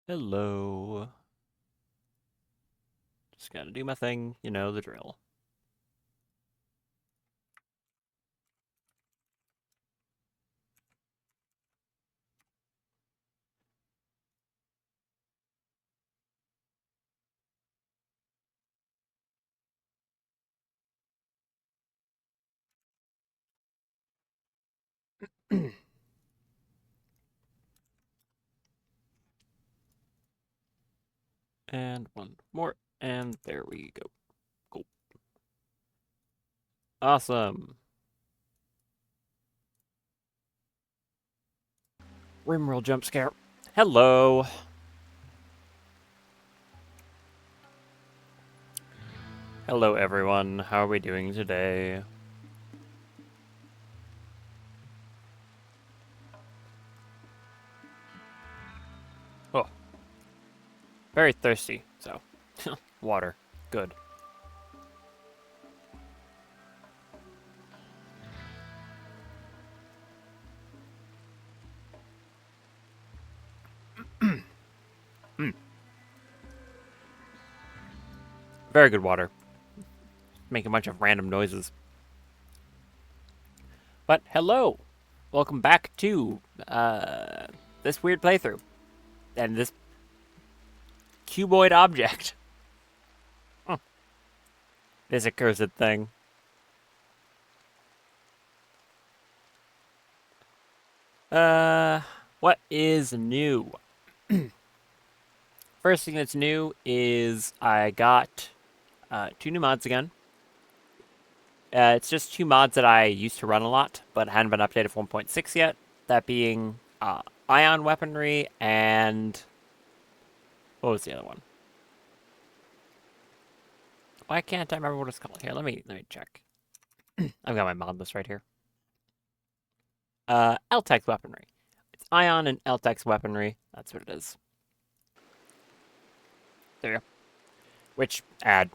Hello. Just gotta do my thing, you know the drill. And one more, and there we go. Cool. Awesome. Rimworld jump scare. Hello. Hello, everyone. How are we doing today? Oh, very thirsty, so water. Good. Mm, very good water. Make a bunch of random noises. But hello. Welcome back to this weird playthrough and this cuboid object. This accursed thing. What is new? First thing that's new is I got two new mods again. It's just two mods that I used to run a lot, but hadn't been updated for 1.6 yet. That being ion weaponry and what was the other one? Why can't I remember what it's called? Here, let me check. I've got my mod list right here. LTEX weaponry. It's ion and LTEX weaponry. That's what it is. There you go. Which add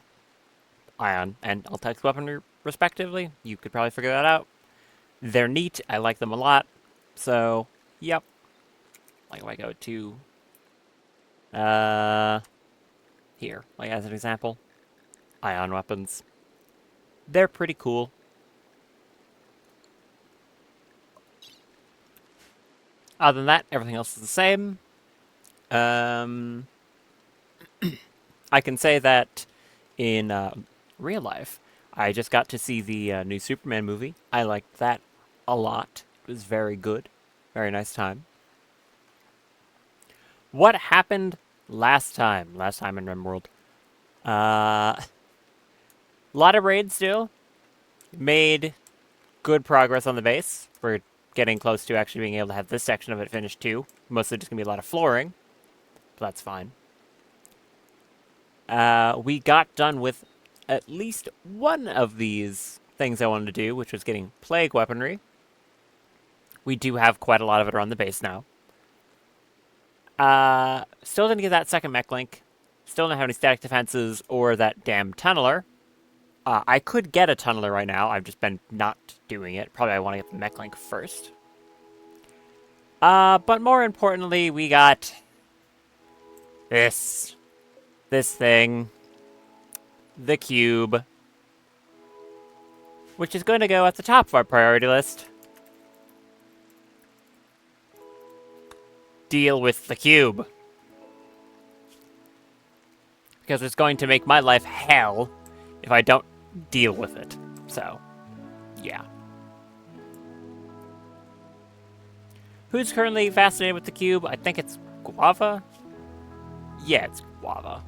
ion and LTEX weaponry respectively. You could probably figure that out. They're neat. I like them a lot. So, yep. Like if I go to here, like as an example, ion weapons. They're pretty cool. Other than that, everything else is the same. Um, I can say that in real life, I just got to see the new Superman movie. I liked that a lot. It was very good. Very nice time. What happened last time? Last time in Rimworld. A lot of raids still. Made good progress on the base. We're getting close to actually being able to have this section of it finished too. Mostly just going to be a lot of flooring. But that's fine. We got done with at least one of these things I wanted to do, which was getting plague weaponry. We do have quite a lot of it around the base now. Still didn't get that second mech link. Still don't have any static defenses or that damn tunneler. I could get a tunneler right now. I've just been not doing it. Probably I want to get the mech link first. But more importantly, we got this thing, the cube, which is going to go at the top of our priority list. Deal with the cube. Because it's going to make my life hell if I don't deal with it. So, yeah. Who's currently fascinated with the cube? I think it's Guava? Yeah, it's Guava.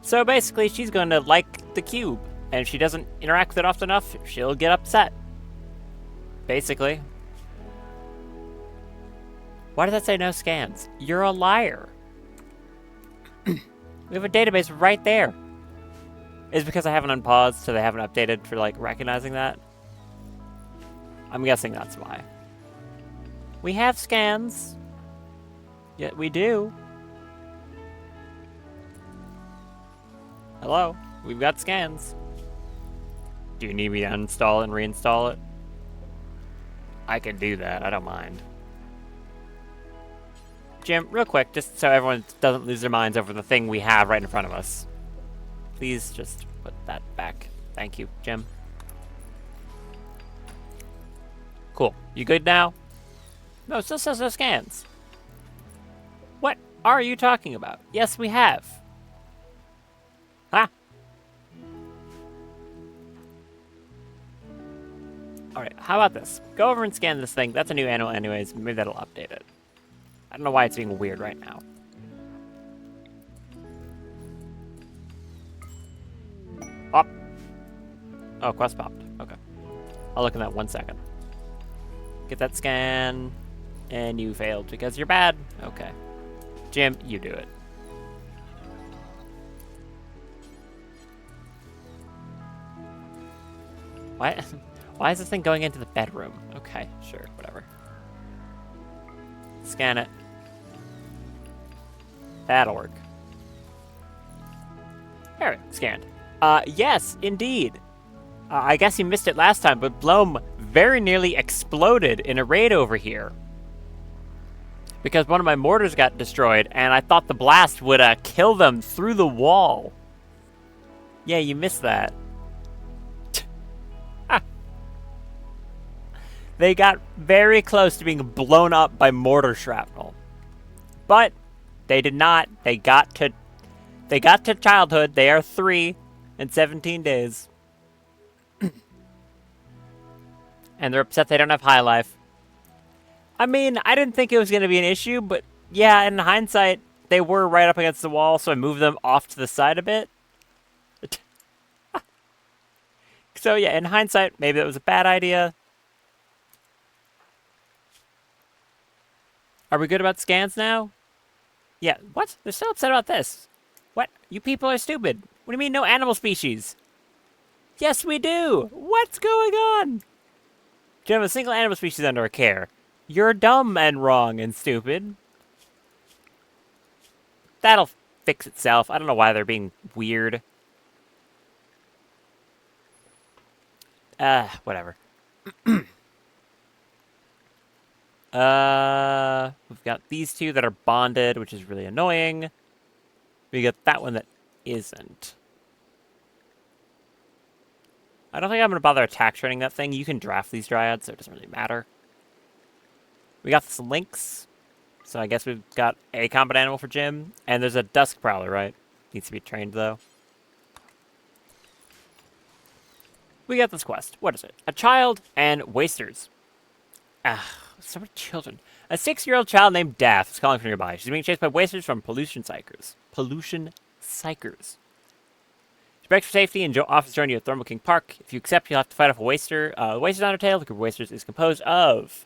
So basically, she's going to like the cube. And if she doesn't interact with it often enough, she'll get upset. Basically. Why did that say no scans? You're a liar. We have a database right there. Is it because I haven't unpaused, so they haven't updated for, like, recognizing that? I'm guessing that's why. We have scans. Yeah, we do. Hello? We've got scans. Do you need me to uninstall and reinstall it? I can do that. I don't mind. Jim, real quick, just so everyone doesn't lose their minds over the thing we have right in front of us. Please just put that back. Thank you, Jim. Cool. You good now? No, it still says no scans. What are you talking about? Yes, we have. Huh? Alright, how about this? Go over and scan this thing. That's a new animal anyways. Maybe that'll update it. I don't know why it's being weird right now. Pop. Oh, quest popped. Okay. I'll look in that 1 second. Get that scan. And you failed because you're bad. Okay. Jim, you do it. Why? Why is this thing going into the bedroom? Okay, sure, whatever. Scan it. That'll work. There, scanned. Yes, indeed. I guess you missed it last time, but Blome very nearly exploded in a raid over here. Because one of my mortars got destroyed, and I thought the blast would kill them through the wall. Yeah, you missed that. They got very close to being blown up by mortar shrapnel. But they did not. They got to childhood. They are 3 in 17 days. And they're upset they don't have high life. I mean, I didn't think it was going to be an issue, but yeah, in hindsight, they were right up against the wall, so I moved them off to the side a bit. So yeah, in hindsight, maybe that was a bad idea. Are we good about scans now? Yeah, what? They're still upset about this. What? You people are stupid. What do you mean no animal species? Yes, we do! What's going on? Do you have a single animal species under our care? You're dumb and wrong and stupid. That'll fix itself. I don't know why they're being weird. Whatever. We've got these two that are bonded, which is really annoying. We got that one that isn't. I don't think I'm going to bother attack training that thing. You can draft these dryads, so it doesn't really matter. We got some lynx. So I guess we've got a combat animal for Jim. And there's a dusk prowler, right? Needs to be trained, though. We got this quest. What is it? A child and wasters. So many children. A 6-year-old child named Daff is calling from nearby. She's being chased by wasters from pollution psychers. Pollution psychers. She begs for safety and offers to join you at Thermal King Park. If you accept, you'll have to fight off a waster. The waster's on her tail. The group of wasters is composed of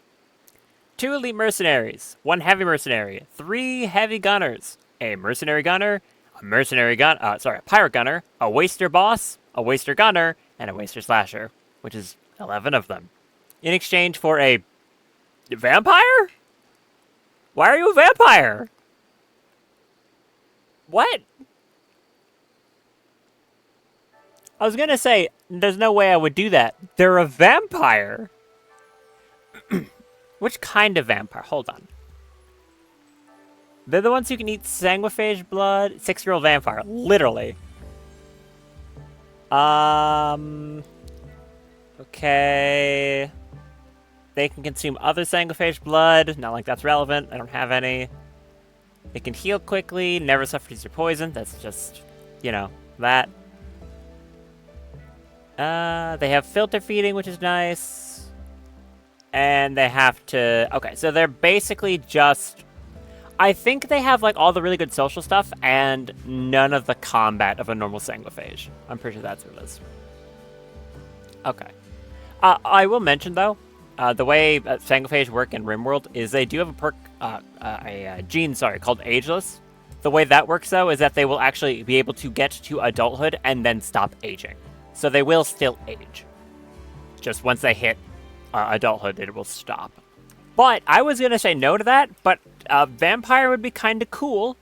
2 elite mercenaries, 1 heavy mercenary, 3 heavy gunners, a mercenary gunner, a pirate gunner, a waster boss, a waster gunner, and a waster slasher, which is 11 of them. In exchange for a vampire? Why are you a vampire? What? I was gonna say, there's no way I would do that. They're a vampire. Which kind of vampire? Hold on. They're the ones who can eat sanguiphage blood. 6-year-old vampire, literally. Okay. They can consume other sanguiphage blood. Not like that's relevant. I don't have any. They can heal quickly. Never suffer your poison. That's just, you know, that. They have filter feeding, which is nice. And they have to... Okay, so they're basically just... I think they have, like, all the really good social stuff and none of the combat of a normal sanguiphage. I'm pretty sure that's what it is. Okay. I will mention, though, the way sanguiphage work in Rimworld is they do have a perk, a gene, called Ageless. The way that works, though, is that they will actually be able to get to adulthood and then stop aging. So they will still age. Just once they hit adulthood, it will stop. But I was going to say no to that, but a vampire would be kind of cool.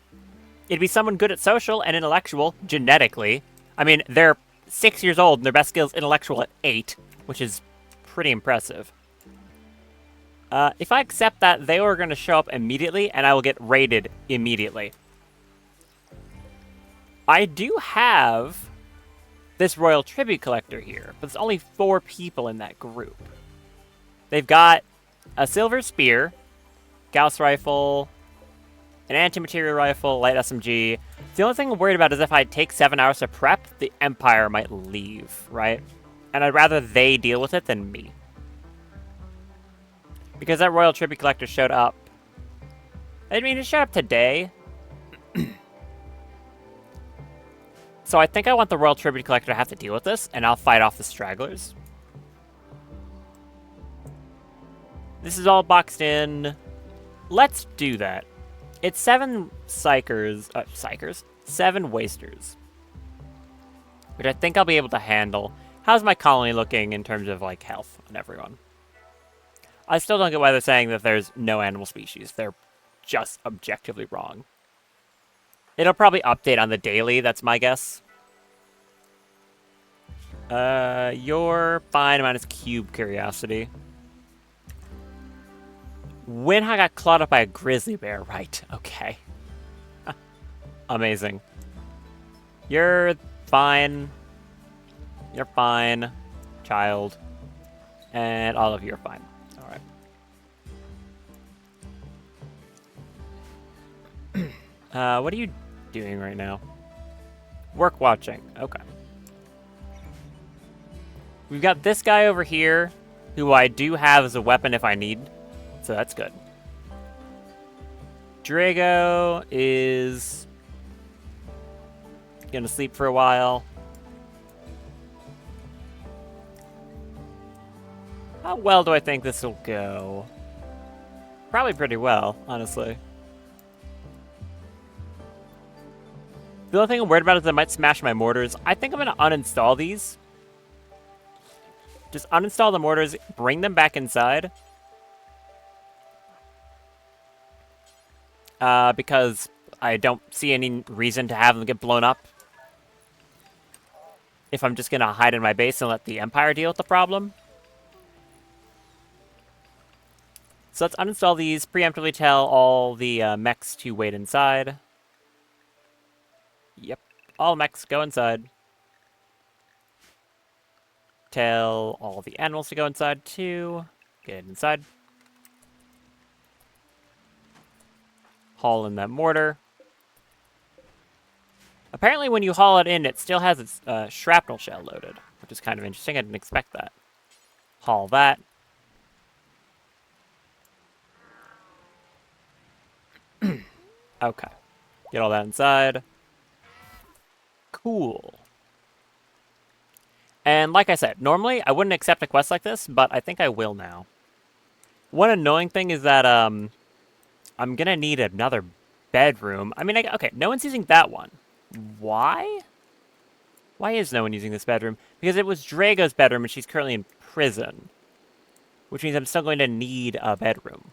It'd be someone good at social and intellectual, genetically. I mean, they're 6 years old and their best skill is intellectual at 8, which is pretty impressive. If I accept that, they are going to show up immediately, and I will get raided immediately. I do have this Royal Tribute Collector here, but there's only 4 people in that group. They've got a Silver Spear, Gauss Rifle, an Anti-Material Rifle, Light SMG. The only thing I'm worried about is if I take 7 hours to prep, the Empire might leave, right? And I'd rather they deal with it than me. Because that Royal Tribute Collector showed up. I mean, it showed up today. So I think I want the Royal Tribute Collector to have to deal with this, and I'll fight off the stragglers. This is all boxed in. Let's do that. It's 7 psychers, 7 wasters. Which I think I'll be able to handle. How's my colony looking in terms of, like, health on everyone? I still don't get why they're saying that there's no animal species. They're just objectively wrong. It'll probably update on the daily, that's my guess. You're fine minus cube curiosity. When I got clawed up by a grizzly bear, right, okay. Amazing. You're fine. You're fine, child. And all of you are fine. Alright. What are you doing right now? Work watching. Okay. We've got this guy over here, who I do have as a weapon if I need. So that's good. Drago is gonna sleep for a while. How well do I think this will go? Probably pretty well, honestly. The only thing I'm worried about is I might smash my mortars. I think I'm gonna uninstall these. Just uninstall the mortars, bring them back inside. Because I don't see any reason to have them get blown up. If I'm just gonna hide in my base and let the Empire deal with the problem. So let's uninstall these, preemptively tell all the mechs to wait inside. Yep, all mechs go inside. Tell all the animals to go inside too. Get inside. Haul in that mortar. Apparently when you haul it in, it still has its shrapnel shell loaded, which is kind of interesting. I didn't expect that. Haul that. Okay. Get all that inside. Cool. And like I said, normally I wouldn't accept a quest like this, but I think I will now. One annoying thing is that I'm gonna need another bedroom. I mean, okay, no one's using that one. Why? Why is no one using this bedroom? Because it was Drago's bedroom and she's currently in prison. Which means I'm still going to need a bedroom.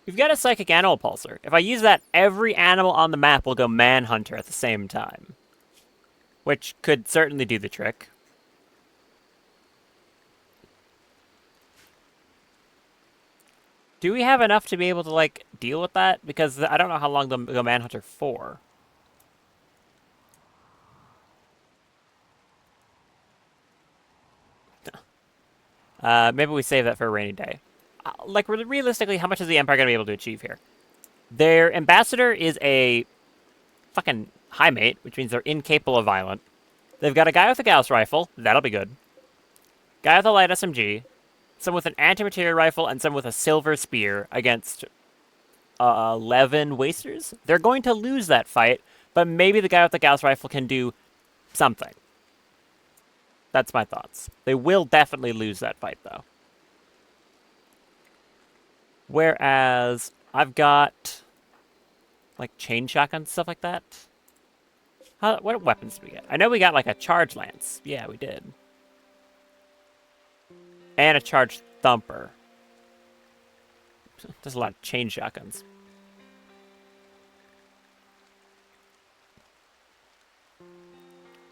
We've got a Psychic Animal Pulsar. If I use that, every animal on the map will go Manhunter at the same time. Which could certainly do the trick. Do we have enough to be able to, like, deal with that? Because I don't know how long they'll go Manhunter for. Maybe we save that for a rainy day. Like, realistically, how much is the Empire going to be able to achieve here? Their ambassador is a fucking high mate, which means they're incapable of violent. They've got a guy with a Gauss rifle. That'll be good. Guy with a light SMG. Some with an anti-material rifle, and some with a silver spear against 11 wasters. They're going to lose that fight, but maybe the guy with the Gauss rifle can do something. That's my thoughts. They will definitely lose that fight, though. Whereas I've got, like, chain shotguns, stuff like that. What weapons do we get? I know we got, like, a charge lance. Yeah, we did. And a charged thumper. There's a lot of chain shotguns.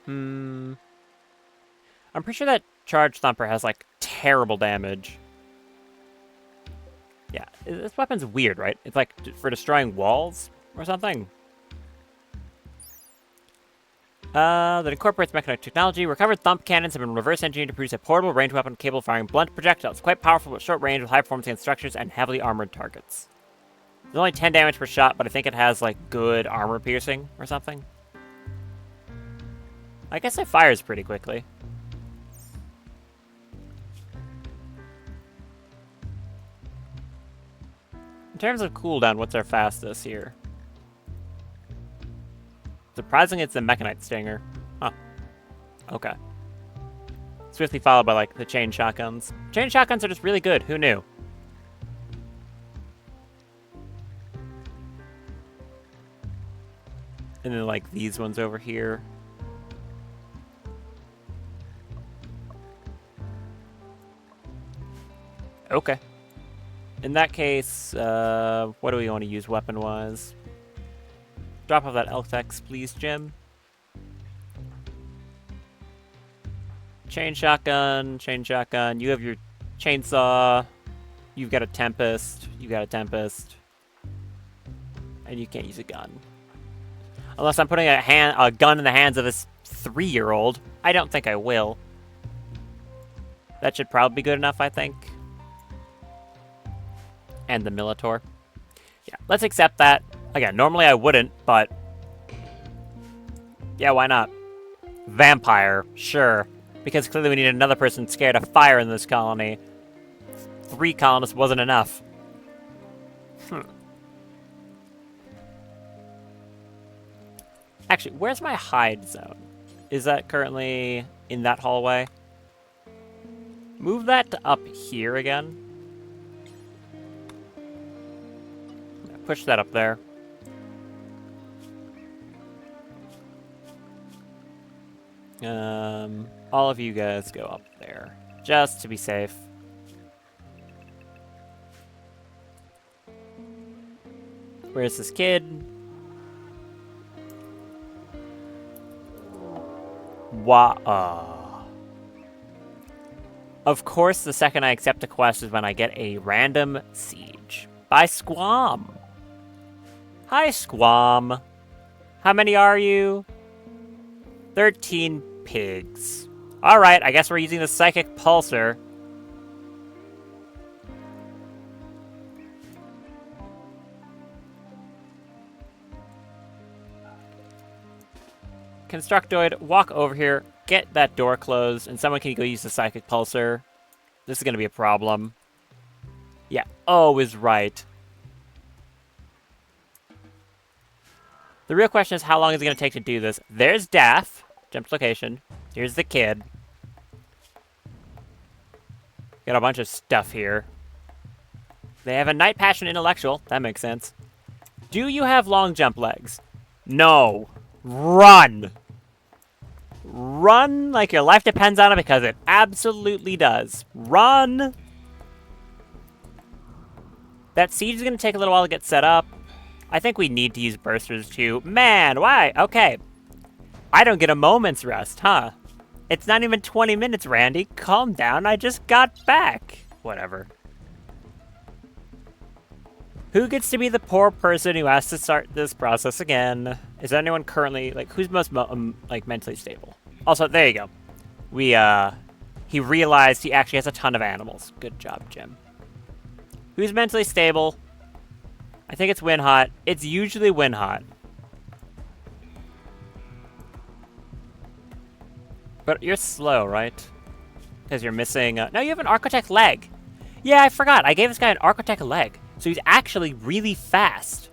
I'm pretty sure that Charge Thumper has, like, terrible damage. Yeah, this weapon's weird, right? It's, like, for destroying walls or something. That incorporates mechanic technology. Recovered thump cannons have been reverse engineered to produce a portable range weapon capable of firing blunt projectiles. Quite powerful but short range with high performance against structures and heavily armored targets. There's only 10 damage per shot, but I think it has, like, good armor piercing or something. I guess it fires pretty quickly. In terms of cooldown, what's our fastest here? Surprisingly, it's the Mechanite Stinger. Huh. Okay. Swiftly followed by, like, the chain shotguns. Chain shotguns are just really good. Who knew? And then, like, these ones over here. Okay. In that case, what do we want to use weapon-wise? Drop off that Eltex, please, Jim. Chain shotgun, chain shotgun. You have your chainsaw. You've got a Tempest. You've got a Tempest. And you can't use a gun. Unless I'm putting a gun in the hands of this 3-year-old. I don't think I will. That should probably be good enough, I think. And the Militor. Yeah, let's accept that. Again, normally I wouldn't, but... yeah, why not? Vampire, sure. Because clearly we need another person scared of fire in this colony. 3 colonists wasn't enough. Actually, where's my hide zone? Is that currently in that hallway? Move that to up here again. Push that up there. All of you guys go up there, just to be safe. Where's this kid? Of course, the second I accept a quest is when I get a random siege. By Squam. Hi, Squam. How many are you? 13 pigs. Alright, I guess we're using the Psychic Pulsar. Constructoid, walk over here, get that door closed, and someone can go use the Psychic Pulsar. This is going to be a problem. Yeah, O is right. The real question is, how long is it going to take to do this? There's Daff. Jump to location. Here's the kid. Got a bunch of stuff here. They have a Night Passion Intellectual. That makes sense. Do you have long jump legs? No. Run! Run like your life depends on it, because it absolutely does. Run! That siege is going to take a little while to get set up. I think we need to use bursters too. Man, why? Okay. I don't get a moment's rest, huh? It's not even 20 minutes, Randy. Calm down, I just got back. Whatever. Who gets to be the poor person who has to start this process again? Is there anyone currently, like, who's most, like, mentally stable? Also, there you go. He realized he actually has a ton of animals. Good job, Jim. Who's mentally stable? I think it's Winhot. It's usually Winhot. But you're slow, right? Because you're missing... no, you have an Architect leg. Yeah, I forgot. I gave this guy an Architect leg. So he's actually really fast.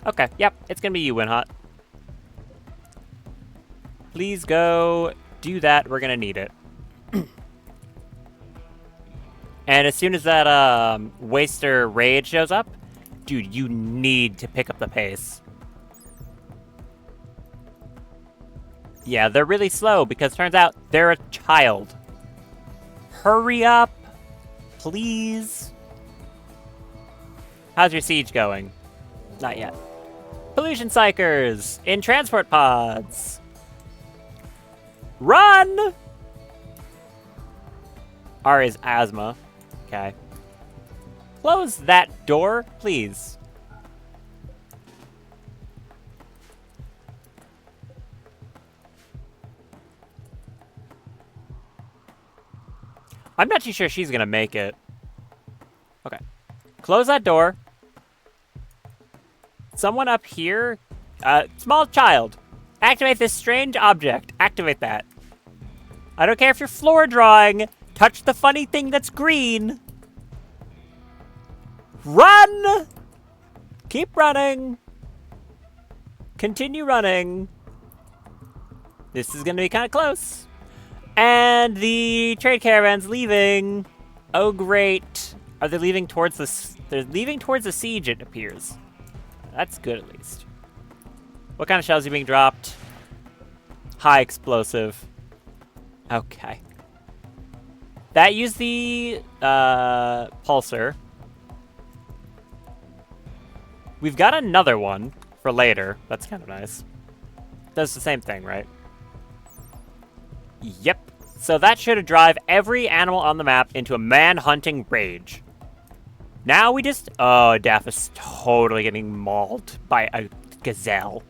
Okay, yep. It's going to be you, Winhot. Please go do that. We're going to need it. And as soon as that Waster raid shows up, dude, you need to pick up the pace. Yeah, they're really slow because turns out they're a child. Hurry up, please. How's your siege going? Not yet. Pollution Psychers in transport pods. Run! R is asthma. Okay. Close that door, please. I'm not too sure she's gonna make it. Okay. Close that door. Someone up here. Small child. Activate this strange object. Activate that. I don't care if you're floor drawing. Touch the funny thing that's green. Run! Keep running. Continue running. This is gonna be kind of close. And the trade caravan's leaving. Oh, great. Are they leaving towards the... They're leaving towards the siege, it appears. That's good, at least. What kind of shells are being dropped? High explosive. Okay. That used the pulsar. We've got another one for later. That's kind of nice. Does the same thing, right? Yep. So that should drive every animal on the map into a man-hunting rage. Now we just... Oh, Daff is totally getting mauled by a gazelle.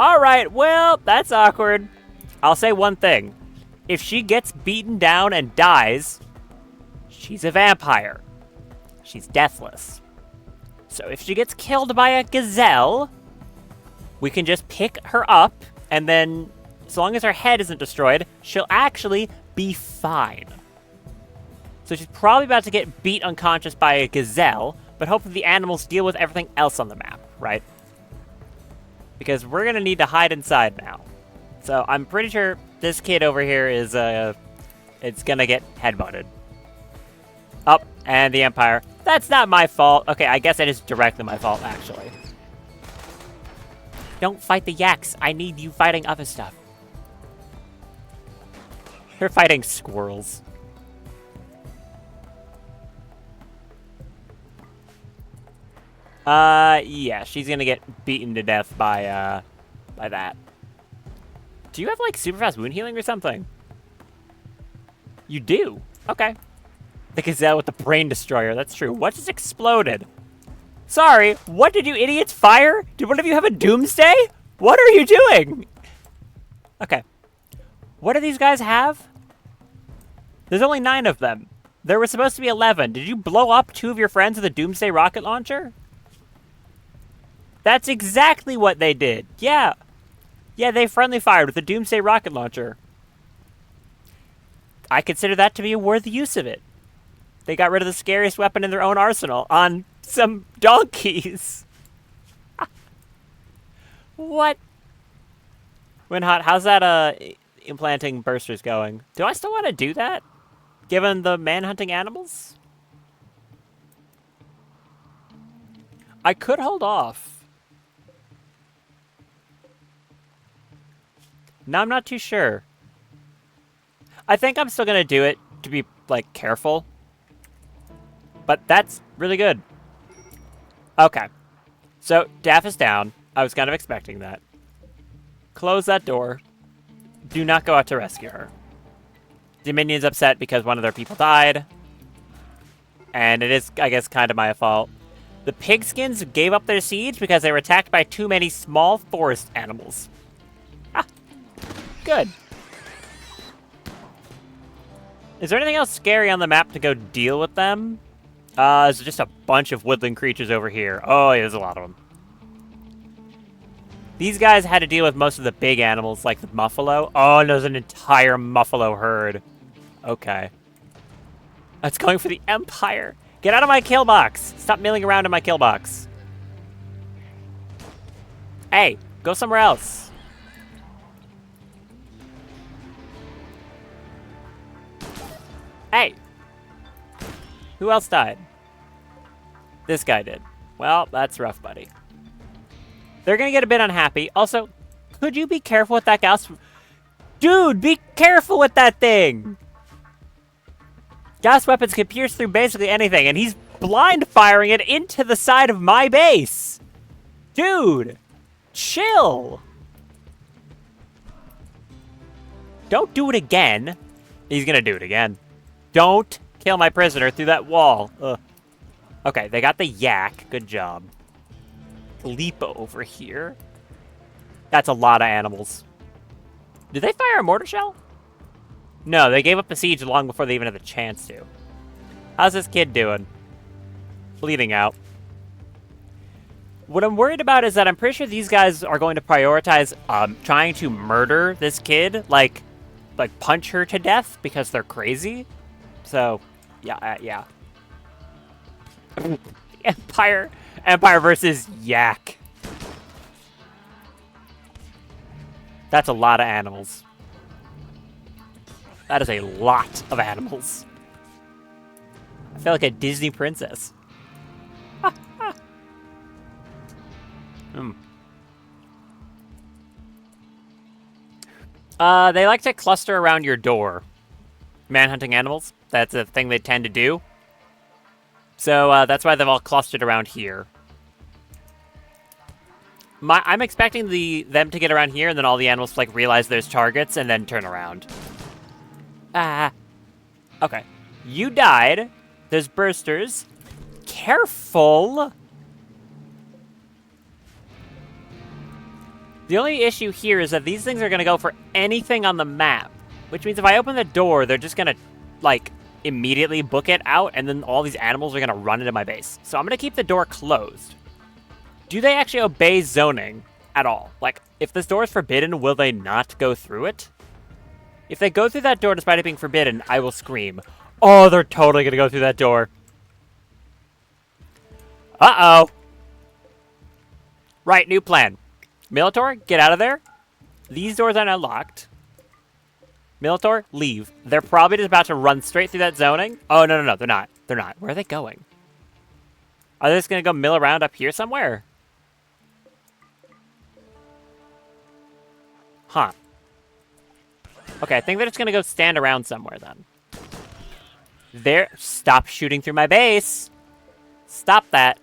Alright, well, that's awkward. I'll say one thing. If she gets beaten down and dies, she's a vampire. She's deathless. So if she gets killed by a gazelle, we can just pick her up, and then, as long as her head isn't destroyed, she'll actually be fine. So she's probably about to get beat unconscious by a gazelle, but hopefully the animals deal with everything else on the map, right? Because we're gonna need to hide inside now. So I'm pretty sure this kid over here is, it's gonna get headbutted. Oh, and the Empire. That's not my fault. Okay, I guess it is directly my fault, actually. Don't fight the yaks. I need you fighting other stuff. You're fighting squirrels. Yeah, she's gonna get beaten to death by that. Do you have, like, super fast wound healing or something? You do? Okay. The gazelle with the brain destroyer, that's true. What just exploded? Sorry, what did you idiots fire? Did one of you have a doomsday? What are you doing? Okay. What do these guys have? There's only 9 of them. There were supposed to be 11. Did you blow up 2 of your friends with a doomsday rocket launcher? That's exactly what they did. Yeah. Yeah, they friendly fired with a doomsday rocket launcher. I consider that to be a worthy use of it. They got rid of the scariest weapon in their own arsenal on some donkeys. What? When hot, how's that implanting bursters going? Do I still want to do that? Given the manhunting animals? I could hold off. No, I'm not too sure. I think I'm still gonna do it to be, like, careful. But that's really good. Okay. So, Daff is down. I was kind of expecting that. Close that door. Do not go out to rescue her. The minion's upset because one of their people died. And it is, I guess, kind of my fault. The pigskins gave up their siege because they were attacked by too many small forest animals. Ah. Good. Is there anything else scary on the map to go deal with them? There's just a bunch of woodland creatures over here. Oh, yeah, there's a lot of them. These guys had to deal with most of the big animals, like the muffalo. Oh, and there's an entire muffalo herd. Okay. That's going for the Empire. Get out of my kill box. Stop milling around in my kill box. Hey, go somewhere else. Hey! Who else died? This guy did. Well, that's rough, buddy. They're gonna get a bit unhappy. Also, could you be careful with that gas? Dude, be careful with that thing! Gas weapons can pierce through basically anything, and he's blind firing it into the side of my base! Dude! Chill! Don't do it again. He's gonna do it again. Don't kill my prisoner through that wall. Ugh. Okay, they got the yak. Good job. Leap over here. That's a lot of animals. Did they fire a mortar shell? No, they gave up the siege long before they even had the chance to. How's this kid doing? Bleeding out. What I'm worried about is that I'm pretty sure these guys are going to prioritize trying to murder this kid, like punch her to death because they're crazy. So, yeah, yeah. Empire versus yak. That's a lot of animals. That is a lot of animals. I feel like a Disney princess. They like to cluster around your door. Manhunting animals. That's a thing they tend to do. So, that's why they've all clustered around here. I'm expecting them to get around here, and then all the animals to, like, realize there's targets, and then turn around. Ah. Okay. You died. There's bursters. Careful! The only issue here is that these things are going to go for anything on the map. Which means if I open the door, they're just going to, like, immediately book it out, and then all these animals are going to run into my base. So I'm going to keep the door closed. Do they actually obey zoning at all? Like, if this door is forbidden, will they not go through it? If they go through that door despite it being forbidden, I will scream. Oh, they're totally going to go through that door. Uh-oh. Right, new plan. Militor, get out of there. These doors are now locked. Militor, leave. They're probably just about to run straight through that zoning. Oh, no, they're not. They're not. Where are they going? Are they just going to go mill around up here somewhere? Huh. Okay, I think they're just going to go stand around somewhere then. There. Stop shooting through my base. Stop that.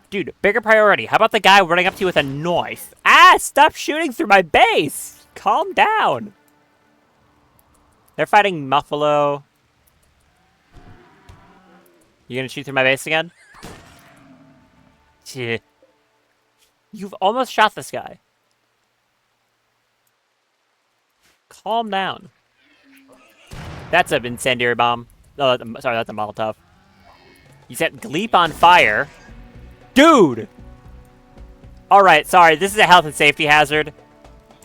Dude, bigger priority. How about the guy running up to you with a knife? Ah, stop shooting through my base. Calm down. They're fighting Muffalo. You gonna shoot through my base again? You've almost shot this guy. Calm down. That's an incendiary bomb. Oh, sorry, that's a Molotov. You set Gleep on fire. Dude! Alright, sorry, this is a health and safety hazard.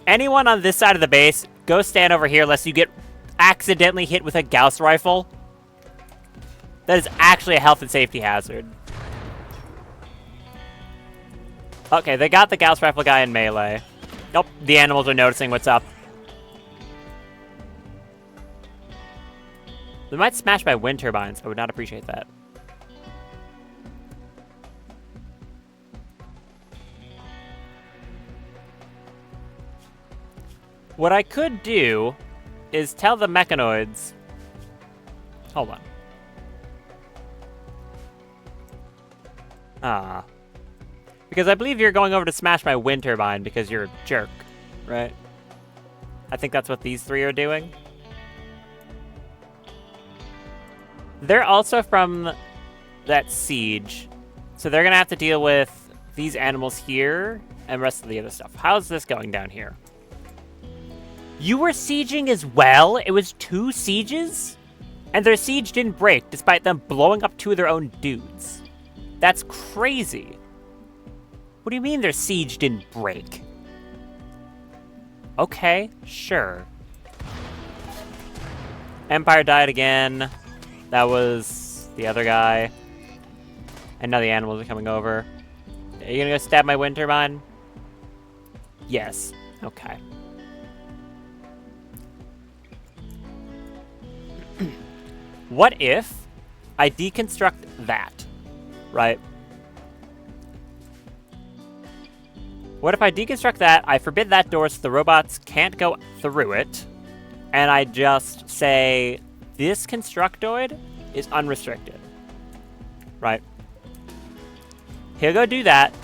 Anyone on this side of the base, go stand over here lest you get accidentally hit with a Gauss rifle. That is actually a health and safety hazard. Okay, they got the Gauss rifle guy in melee. Nope, the animals are noticing what's up. They might smash my wind turbines. I would not appreciate that. What I could do is tell the mechanoids... Hold on. Ah. Because I believe you're going over to smash my wind turbine because you're a jerk, right? I think that's what these three are doing. They're also from that siege, so they're going to have to deal with these animals here and the rest of the other stuff. How's this going down here? You were sieging as well? It was 2 sieges? And their siege didn't break, despite them blowing up 2 of their own dudes. That's crazy. What do you mean their siege didn't break? Okay, sure. Empire died again. That was the other guy. And now the animals are coming over. Are you gonna go stab my wind turbine? Yes. Okay. What if I deconstruct that, right? What if I deconstruct that, I forbid that door so the robots can't go through it, and I just say, this constructoid is unrestricted, right? He'll go do that.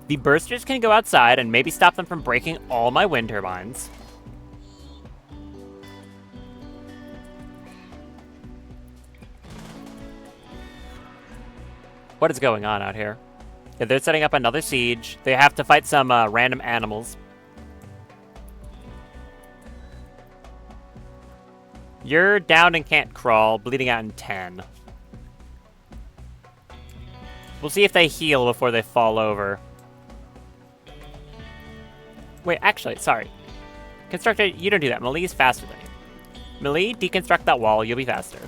The bursters can go outside and maybe stop them from breaking all my wind turbines. What is going on out here? Yeah, they're setting up another siege. They have to fight some random animals. You're down and can't crawl, bleeding out in 10. We'll see if they heal before they fall over. Wait, actually, sorry. Constructor, you don't do that. Melee's faster than you. Melee, deconstruct that wall. You'll be faster.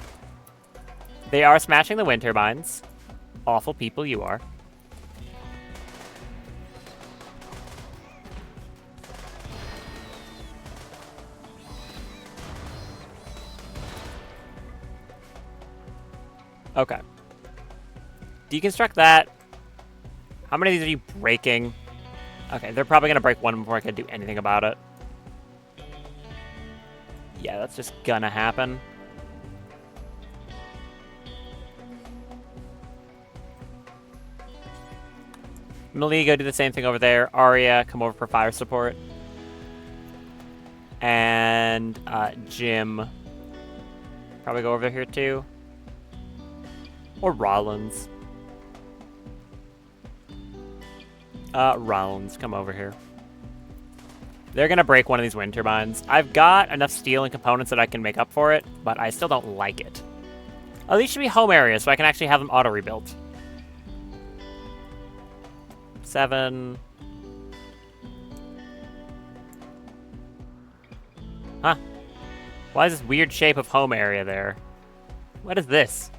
They are smashing the wind turbines. Awful people you are. Okay. Deconstruct that. How many of these are you breaking? Okay, they're probably going to break one before I can do anything about it. Yeah, that's just gonna happen. Melee, go do the same thing over there. Arya, come over for fire support. And Jim, probably go over here too. Or Rollins. Rollins, come over here. They're going to break one of these wind turbines. I've got enough steel and components that I can make up for it, but I still don't like it. Oh, these should be home areas, so I can actually have them auto-rebuilt. 7. Huh. Why is this weird shape of home area there? What is this?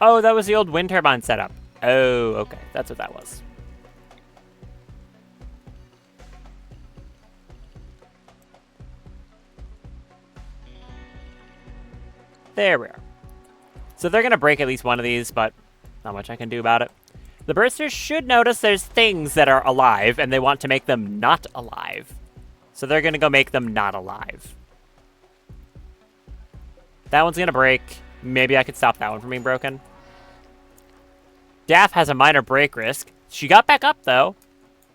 Oh, that was the old wind turbine setup. Oh, okay. That's what that was. There we are. So they're going to break at least one of these, but not much I can do about it. The bursters should notice there's things that are alive, and they want to make them not alive. So they're going to go make them not alive. That one's going to break. Maybe I could stop that one from being broken. Daff has a minor break risk. She got back up, though.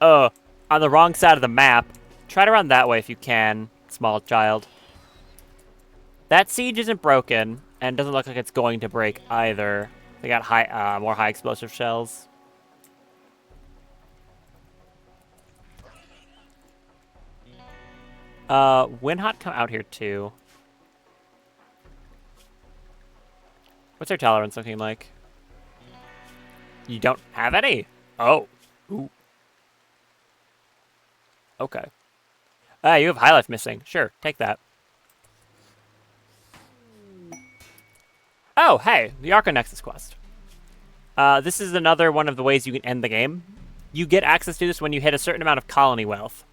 On the wrong side of the map. Try to run that way if you can, small child. That siege isn't broken, and doesn't look like it's going to break either. They got more high explosive shells. Windhot come out here too. What's their tolerance looking like? You don't have any? Oh. Ooh. Okay. You have High Life missing. Sure, take that. Oh, hey, the Arca Nexus quest. This is another one of the ways you can end the game. You get access to this when you hit a certain amount of colony wealth.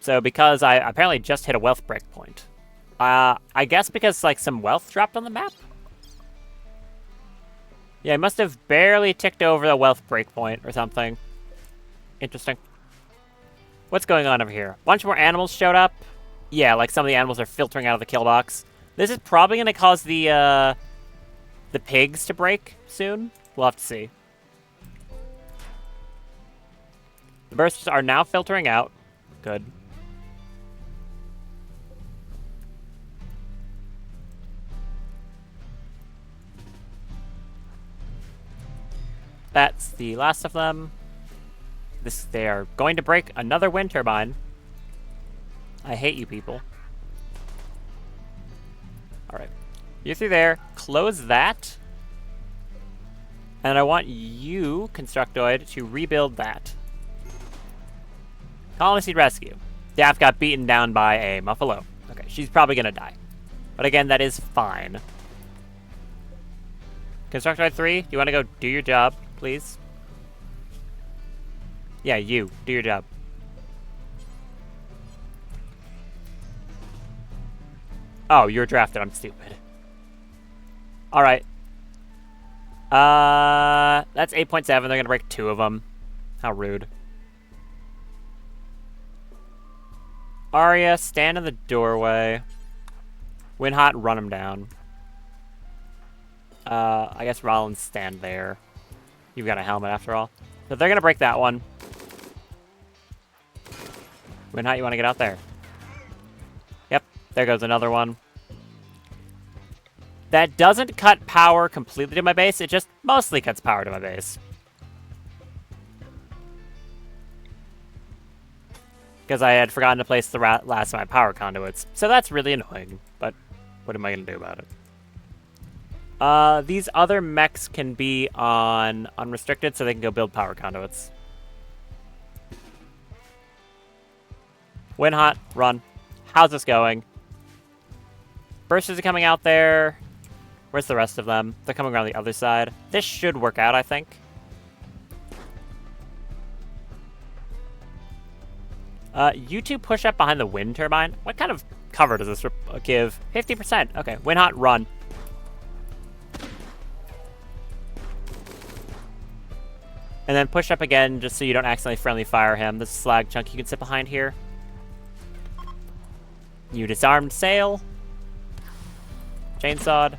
So because I apparently just hit a wealth breakpoint. I guess because like some wealth dropped on the map? Yeah, I must have barely ticked over the wealth breakpoint or something. Interesting. What's going on over here? A bunch more animals showed up. Yeah, like some of the animals are filtering out of the kill box. This is probably going to cause the pigs to break soon. We'll have to see. The bursts are now filtering out. Good. That's the last of them. They are going to break another wind turbine. I hate you people. Alright. You're through there. Close that. And I want you, Constructoid, to rebuild that. Colony Seed Rescue. Daff got beaten down by a Muffalo. Okay, she's probably going to die. But again, that is fine. Constructoid 3, you want to go do your job, please? Yeah, you. Do your job. Oh, you're drafted. I'm stupid. Alright. That's 8.7. They're going to break 2 of them. How rude. Arya, stand in the doorway. Windhot, run him down. I guess Rollins, stand there. You've got a helmet after all. So they're going to break that one. Windhot, you want to get out there? Yep, there goes another one. That doesn't cut power completely to my base. It just mostly cuts power to my base. Because I had forgotten to place the last of my power conduits. So that's really annoying, but what am I going to do about it? These other mechs can be on unrestricted, so they can go build power conduits. Win hot, run. How's this going? Bursters are coming out there. Where's the rest of them? They're coming around the other side. This should work out, I think. You two push up behind the wind turbine. What kind of cover does this give? 50%. Okay, win hot, run. And then push up again just so you don't accidentally friendly fire him. This slag chunk you can sit behind here. You disarmed sail. Chainsawed.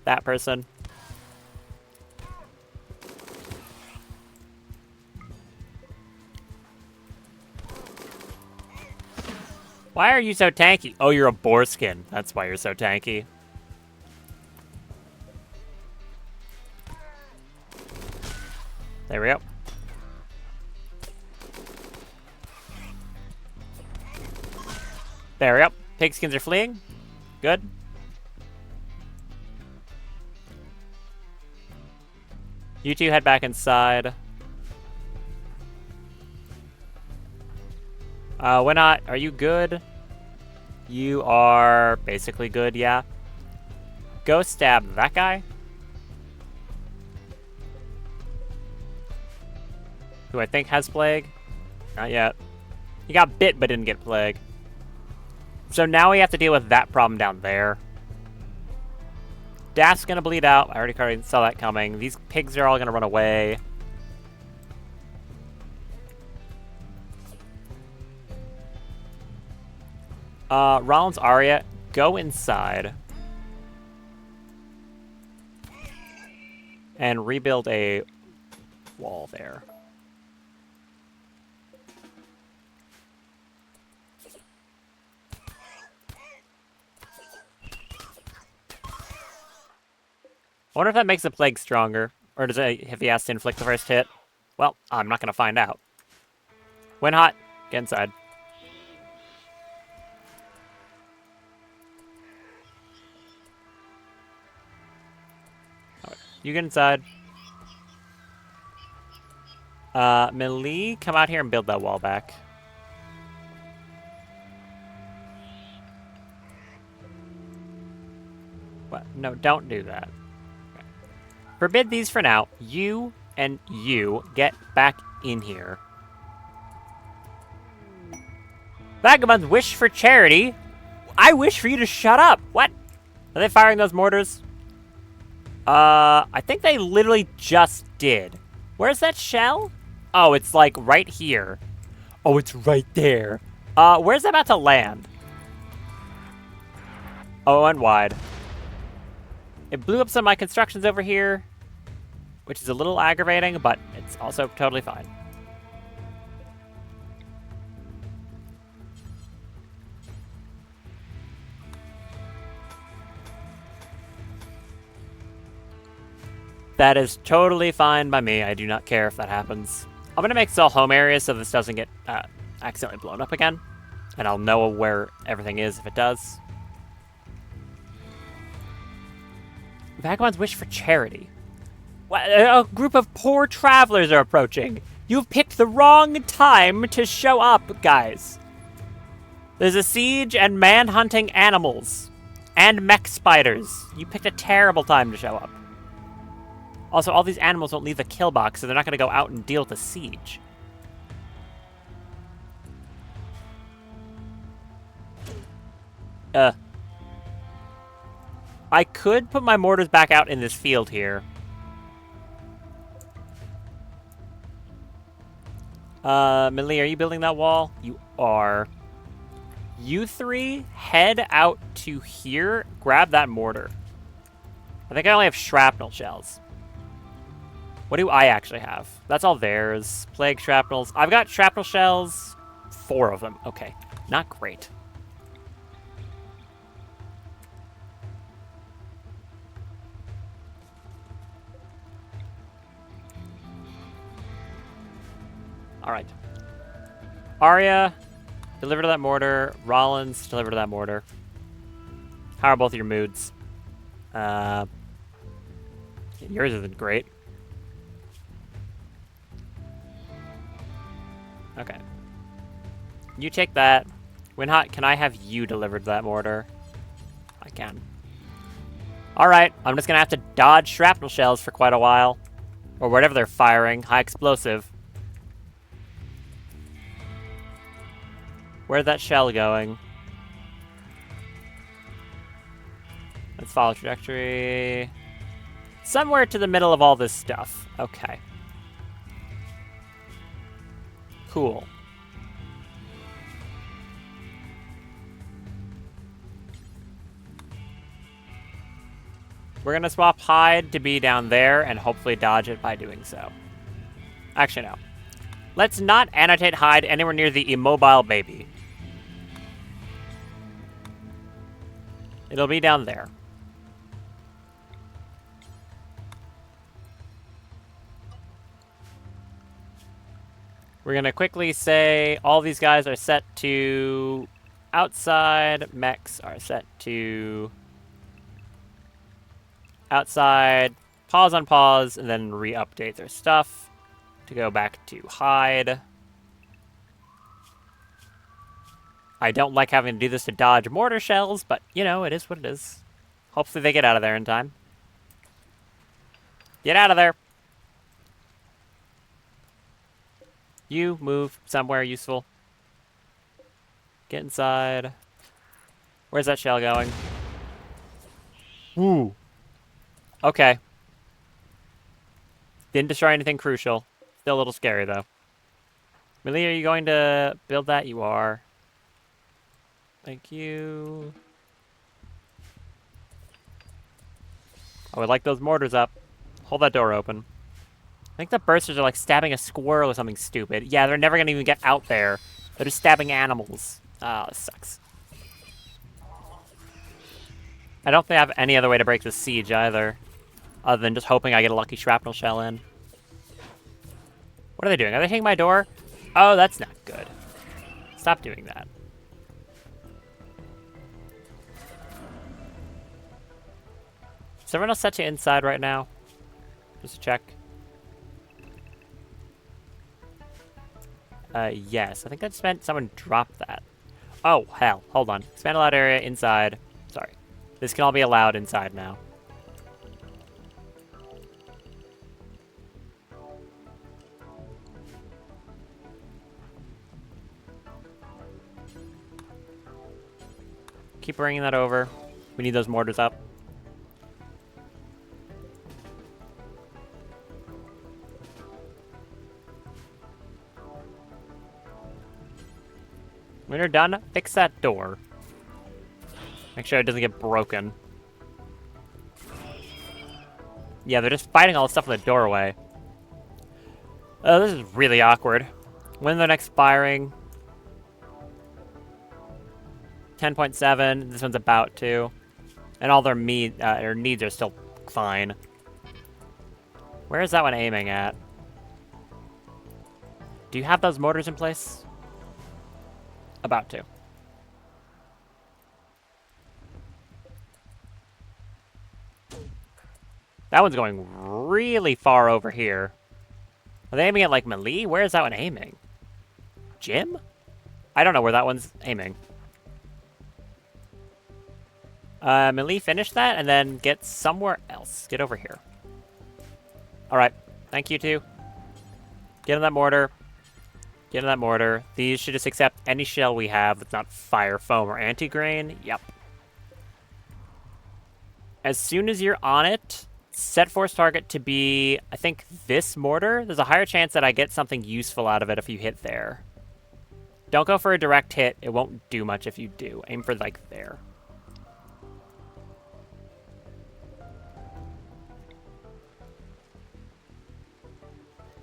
That person. Why are you so tanky? Oh, you're a boar skin. That's why you're so tanky. There we go. There we go. Pigskins are fleeing. Good. You two head back inside. Why not? Are you good? You are basically good, yeah. Go stab that guy. Who I think has plague. Not yet. He got bit but didn't get plague. So now we have to deal with that problem down there. Daft's gonna bleed out. I already saw that coming. These pigs are all gonna run away. Rollins, Arya, go inside. And rebuild a wall there. I wonder if that makes the plague stronger. Or does it, if he has to inflict the first hit? Well, I'm not going to find out. Win hot. Get inside. Right, you get inside. Melee, come out here and build that wall back. What? No, don't do that. Forbid these for now. You and you get back in here. Vagabonds wish for charity. I wish for you to shut up. What? Are they firing those mortars? I think they literally just did. Where's that shell? Oh, it's like right here. Oh, it's right there. Where's that about to land? Oh, and wide. It blew up some of my constructions over here, which is a little aggravating, but it's also totally fine. That is totally fine by me. I do not care if that happens. I'm going to make this all home areas so this doesn't get accidentally blown up again. And I'll know where everything is if it does. Vagabonds wish for charity. A group of poor travelers are approaching. You've picked the wrong time to show up, guys. There's a siege and man-hunting animals. And mech spiders. You picked a terrible time to show up. Also, all these animals don't leave the kill box, so they're not going to go out and deal with the siege. I could put my mortars back out in this field here. Melee, are you building that wall? You are. You three head out to here, grab that mortar. I think I only have shrapnel shells. What do I actually have? That's all theirs. Plague shrapnels. I've got shrapnel shells. 4 of them. Okay. Not great. Alright. Arya, deliver to that mortar. Rollins, deliver to that mortar. How are both of your moods? Yours isn't great. Okay. You take that. Winhot, can I have you delivered to that mortar? I can. Alright, I'm just gonna have to dodge shrapnel shells for quite a while. Or whatever they're firing. High explosive. Where's that shell going? Let's follow trajectory. Somewhere to the middle of all this stuff. Okay. Cool. We're gonna swap hide to be down there and hopefully dodge it by doing so. Actually, no. Let's not annotate hide anywhere near the immobile baby. It'll be down there. We're gonna quickly say all these guys are set to outside. Mechs are set to outside. Pause on pause, and then re-update their stuff to go back to hide. I don't like having to do this to dodge mortar shells, but, you know, it is what it is. Hopefully they get out of there in time. Get out of there! You move somewhere useful. Get inside. Where's that shell going? Ooh. Okay. Didn't destroy anything crucial. Still a little scary, though. Millie, are you going to build that? You are. Thank you. I would like those mortars up. Hold that door open. I think the bursters are like stabbing a squirrel or something stupid. Yeah, they're never going to even get out there. They're just stabbing animals. Oh, this sucks. I don't think I have any other way to break this siege either. Other than just hoping I get a lucky shrapnel shell in. What are they doing? Are they hitting my door? Oh, that's not good. Stop doing that. Is everyone else set to inside right now? Just to check. Yes. I think that just meant someone dropped that. Oh, hell. Hold on. Expand allowed area inside. Sorry. This can all be allowed inside now. Keep bringing that over. We need those mortars up. When you're done, fix that door. Make sure it doesn't get broken. Yeah, they're just fighting all the stuff in the doorway. Oh, this is really awkward. When are the next firing? 10.7. This one's about to. And all their needs are still fine. Where is that one aiming at? Do you have those mortars in place? About to. That one's going really far over here. Are they aiming at, like, melee? Where is that one aiming? Jim? I don't know where that one's aiming. Melee, finish that, and then get somewhere else. Get over here. Alright. Thank you, two. Get in that mortar. Get in that mortar. These should just accept any shell we have that's not fire, foam, or anti-grain. Yep. As soon as you're on it, set force target to be, I think, this mortar. There's a higher chance that I get something useful out of it if you hit there. Don't go for a direct hit. It won't do much if you do. Aim for, like, there.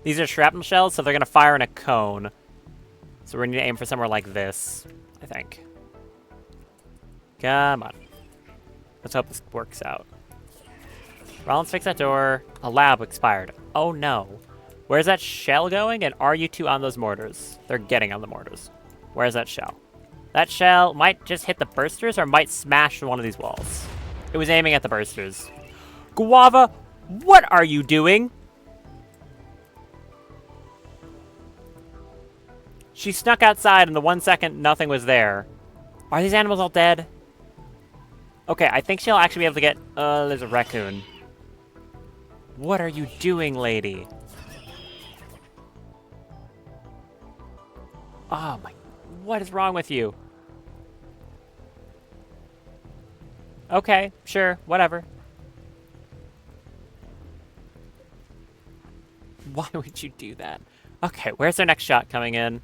These are shrapnel shells, so they're going to fire in a cone. So So we're going to aim for somewhere like this, I think. Come on. Let's hope this works out. Rollins, fix that door. A lab expired. Oh no. Where's that shell going? And are you two on those mortars? They're getting on the mortars. Where's that shell? That shell might just hit the bursters or might smash one of these walls. It was aiming at the bursters. Guava, what are you doing? She snuck outside in the 1 second nothing was there. Are these animals all dead? Okay, I think she'll actually be able to get... there's a raccoon. What are you doing, lady? Oh my... What is wrong with you? Okay, sure, whatever. Why would you do that? Okay, where's their next shot coming in?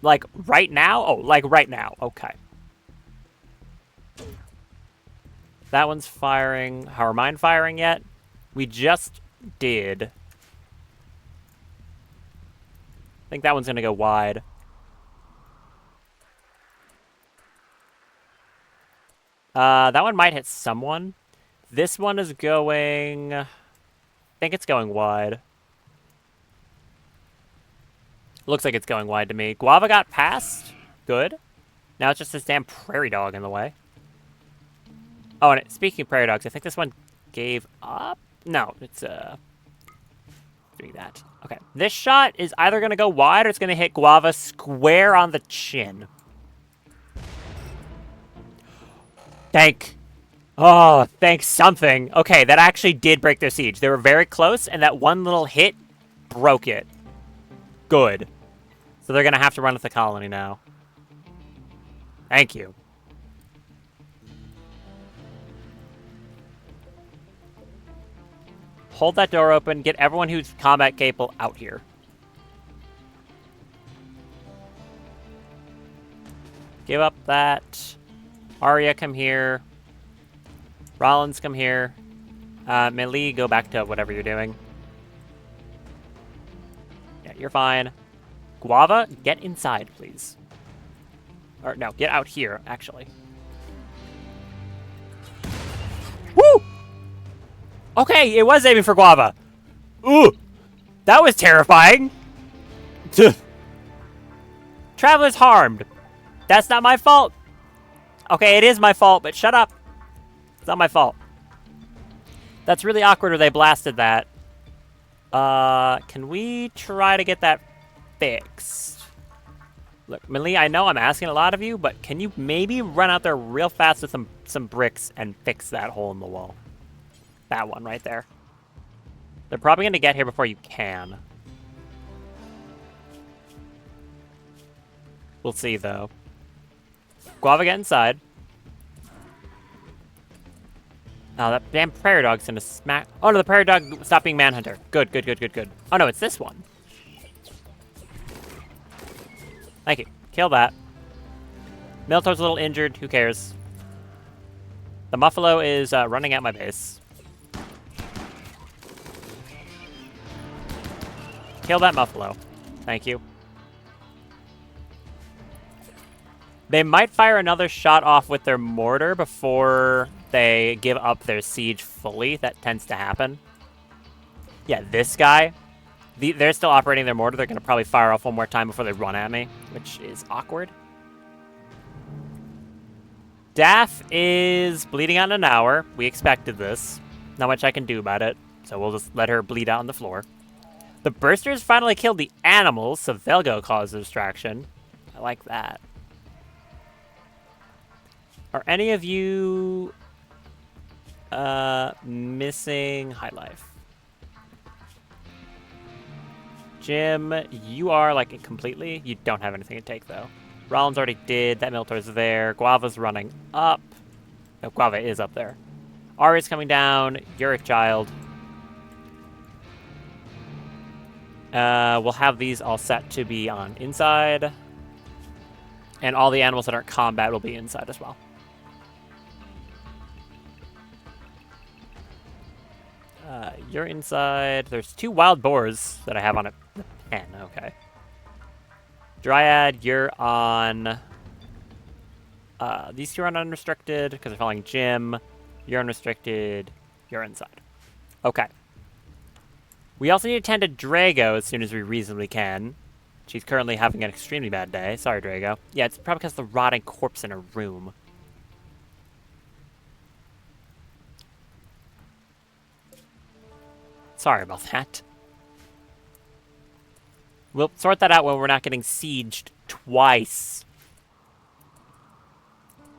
Like, right now? Oh, like right now. Okay. That one's firing. How are mine firing yet? We just did. I think that one's going to go wide. That one might hit someone. This one is going... I think it's going wide. Looks like it's going wide to me. Guava got past. Good. Now it's just this damn prairie dog in the way. Oh, and speaking of prairie dogs, I think this one gave up? No, it's, doing that. Okay. This shot is either going to go wide or it's going to hit Guava square on the chin. Oh, thanks something. Okay, that actually did break their siege. They were very close, and that one little hit broke it. Good. So they're going to have to run with the colony now. Thank you. Hold that door open. Get everyone who's combat capable out here. Give up that. Arya, come here. Rollins, come here. Melee, go back to whatever you're doing. Yeah, you're fine. Guava, get inside, please. Or, no, get out here, actually. Woo! Okay, it was aiming for Guava. Ooh! That was terrifying! Traveler's harmed. That's not my fault. Okay, it is my fault, but shut up. It's not my fault. That's really awkward where they blasted that. Can we try to get that fixed? Look, Melee, I know I'm asking a lot of you, but can you maybe run out there real fast with some bricks and fix that hole in the wall? That one right there. They're probably going to get here before you can. We'll see, though. Guava, get inside. Oh, that damn prairie dog's gonna smack... Oh, no, the prairie dog stopped being Manhunter. Good, good, good, good, good. Oh, no, it's this one. Thank you. Kill that. Miltor's a little injured. Who cares? The Muffalo is running at my base. Kill that Muffalo. Thank you. They might fire another shot off with their mortar before they give up their siege fully. That tends to happen. Yeah, this guy. They're still operating their mortar. They're going to probably fire off one more time before they run at me, which is awkward. Daff is bleeding out in an hour. We expected this. Not much I can do about it, so we'll just let her bleed out on the floor. The Bursters finally killed the animals, so they'll go cause a distraction. I like that. Are any of you missing high life? Jim, you are like completely. You don't have anything to take though. Rollins already did. That Miltor's there. Guava's running up. No, Guava is up there. Arya's coming down. You're a child. We'll have these all set to be on inside. And all the animals that aren't combat will be inside as well. You're inside. There's 2 wild boars that I have on a pen. Okay. Dryad, you're on... these two are on unrestricted because they're following Jim. You're unrestricted. You're inside. Okay. We also need to tend to Drago as soon as we reasonably can. She's currently having an extremely bad day. Sorry, Drago. Yeah, it's probably because of the rotting corpse in her room. Sorry about that. We'll sort that out when we're not getting sieged twice.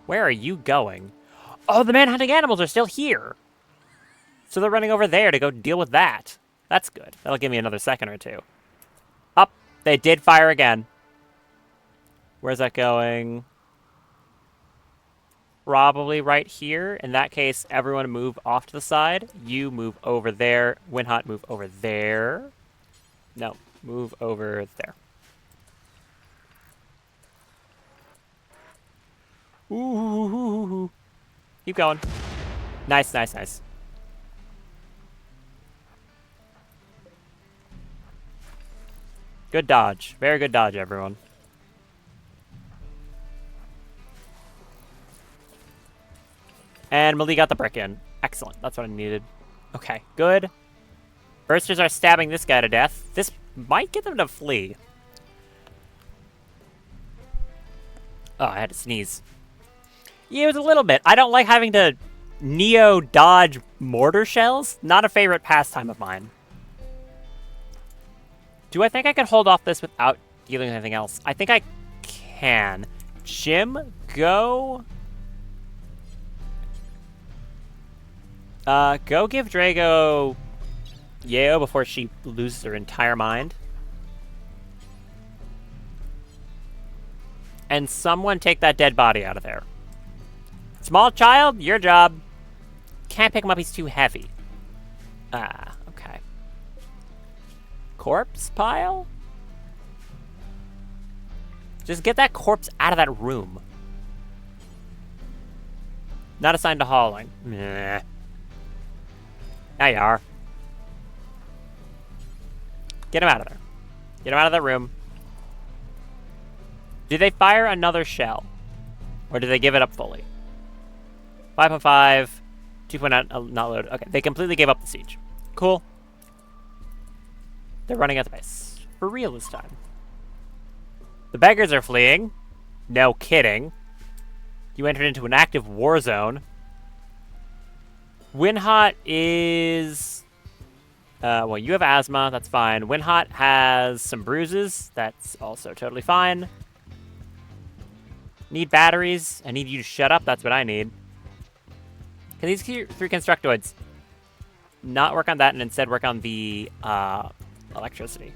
Where are you going? Oh, the man-hunting animals are still here. So they're running over there to go deal with that. That's good. That'll give me another second or two. Up. They did fire again. Where's that going? Probably right here. In that case, everyone move off to the side. You move over there. Winhot, move over there. No, move over there. Ooh. Keep going. Nice, nice, nice. Good dodge. Very good dodge, everyone. And Mali got the brick in. Excellent. That's what I needed. Okay, good. Bursters are stabbing this guy to death. This might get them to flee. Oh, I had to sneeze. Yeah, it was a little bit. I don't like having to neo-dodge mortar shells. Not a favorite pastime of mine. Do I think I can hold off this without dealing with anything else? I think I can. Jim, go... go give Drago Yeo before she loses her entire mind. And someone take that dead body out of there. Small child, your job. Can't pick him up, he's too heavy. Ah, okay. Corpse pile? Just get that corpse out of that room. Not assigned to hauling. Meh. There you are. Get him out of there. Get him out of that room. Did they fire another shell? Or did they give it up fully? 5.5. 2.0 not loaded. Okay, they completely gave up the siege. Cool. They're running at the base. For real this time. The beggars are fleeing. No kidding. You entered into an active war zone. Winhot is... well, you have asthma. That's fine. Winhot has some bruises. That's also totally fine. Need batteries. I need you to shut up. That's what I need. Can these three constructoids not work on that and instead work on the electricity?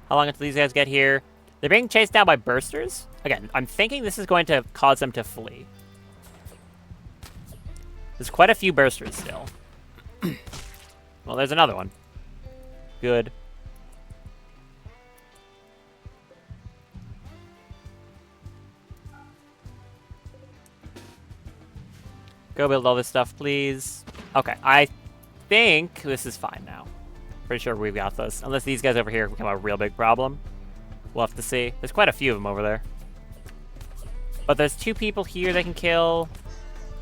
How long until these guys get here? They're being chased down by bursters. Again, I'm thinking this is going to cause them to flee. There's quite a few bursters still. Well, there's another one. Good. Go build all this stuff, please. Okay, I think this is fine now. Pretty sure we've got this. Unless these guys over here become a real big problem. We'll have to see. There's quite a few of them over there. But there's two people here they can kill.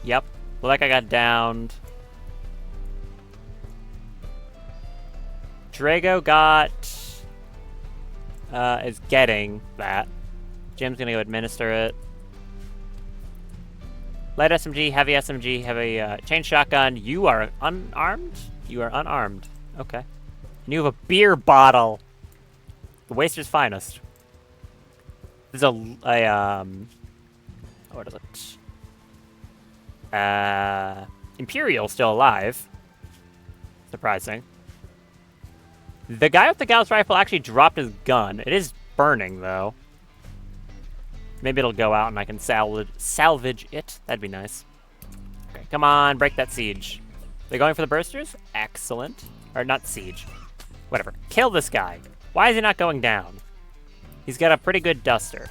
Yep. Well, that guy got downed. Drago got... is getting that. Jim's gonna go administer it. Light SMG, heavy SMG, heavy chain shotgun. You are unarmed? You are unarmed. Okay. And you have a beer bottle. The Waster's finest. There's what is it? Imperial still alive. Surprising. The guy with the Gauss rifle actually dropped his gun. It is burning, though. Maybe it'll go out and I can salvage it. That'd be nice. Okay, come on, break that siege. They're going for the bursters? Excellent. Or not siege. Whatever. Kill this guy. Why is he not going down? He's got a pretty good duster.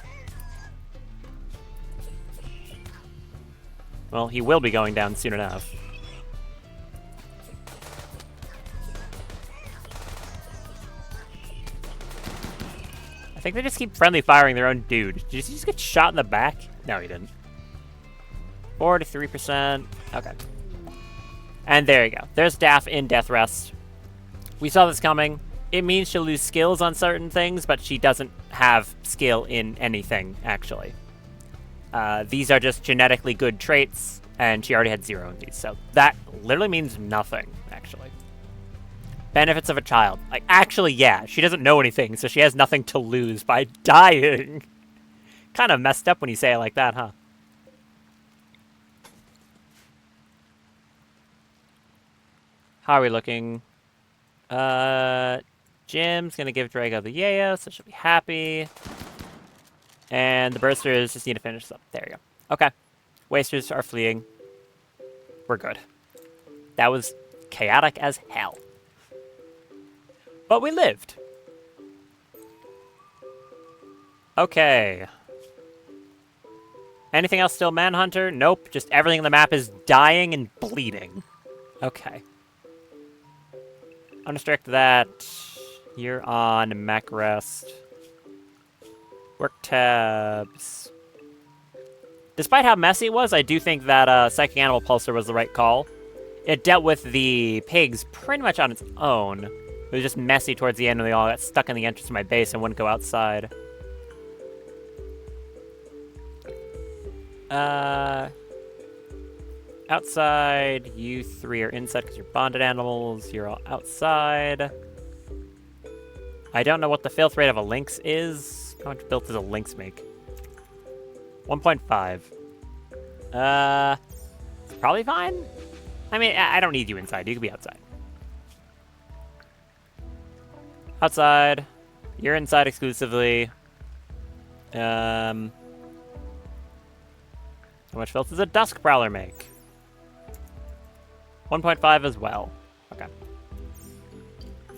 Well, he will be going down soon enough. I think they just keep friendly firing their own dude. Did he just get shot in the back? No, he didn't. 43%. Okay. And there you go. There's Daff in Death Rest. We saw this coming. It means she'll lose skills on certain things, but she doesn't have skill in anything, actually. These are just genetically good traits, and she already had 0 in these, so that literally means nothing, actually. Benefits of a child. Like, actually, yeah, she doesn't know anything, so she has nothing to lose by dying. Kind of messed up when you say it like that, huh? How are we looking? Jim's gonna give Drago the yayo, so she'll be happy. And the bursters just need to finish up. There you go. Okay. Wasters are fleeing. We're good. That was chaotic as hell. But we lived. Okay. Anything else still Manhunter? Nope. Just everything on the map is dying and bleeding. Okay. Unrestrict that. You're on mech rest. Work tabs. Despite how messy it was, I do think that Psychic Animal Pulsar was the right call. It dealt with the pigs pretty much on its own. It was just messy towards the end when they all got stuck in the entrance of my base and wouldn't go outside. Outside, you 3 are inside because you're bonded animals. You're all outside. I don't know what the filth rate of a lynx is. How much filth does a lynx make? 1.5. It's probably fine. I mean, I don't need you inside. You can be outside. Outside. You're inside exclusively. How much filth does a Dusk Prowler make? 1.5 as well. Okay.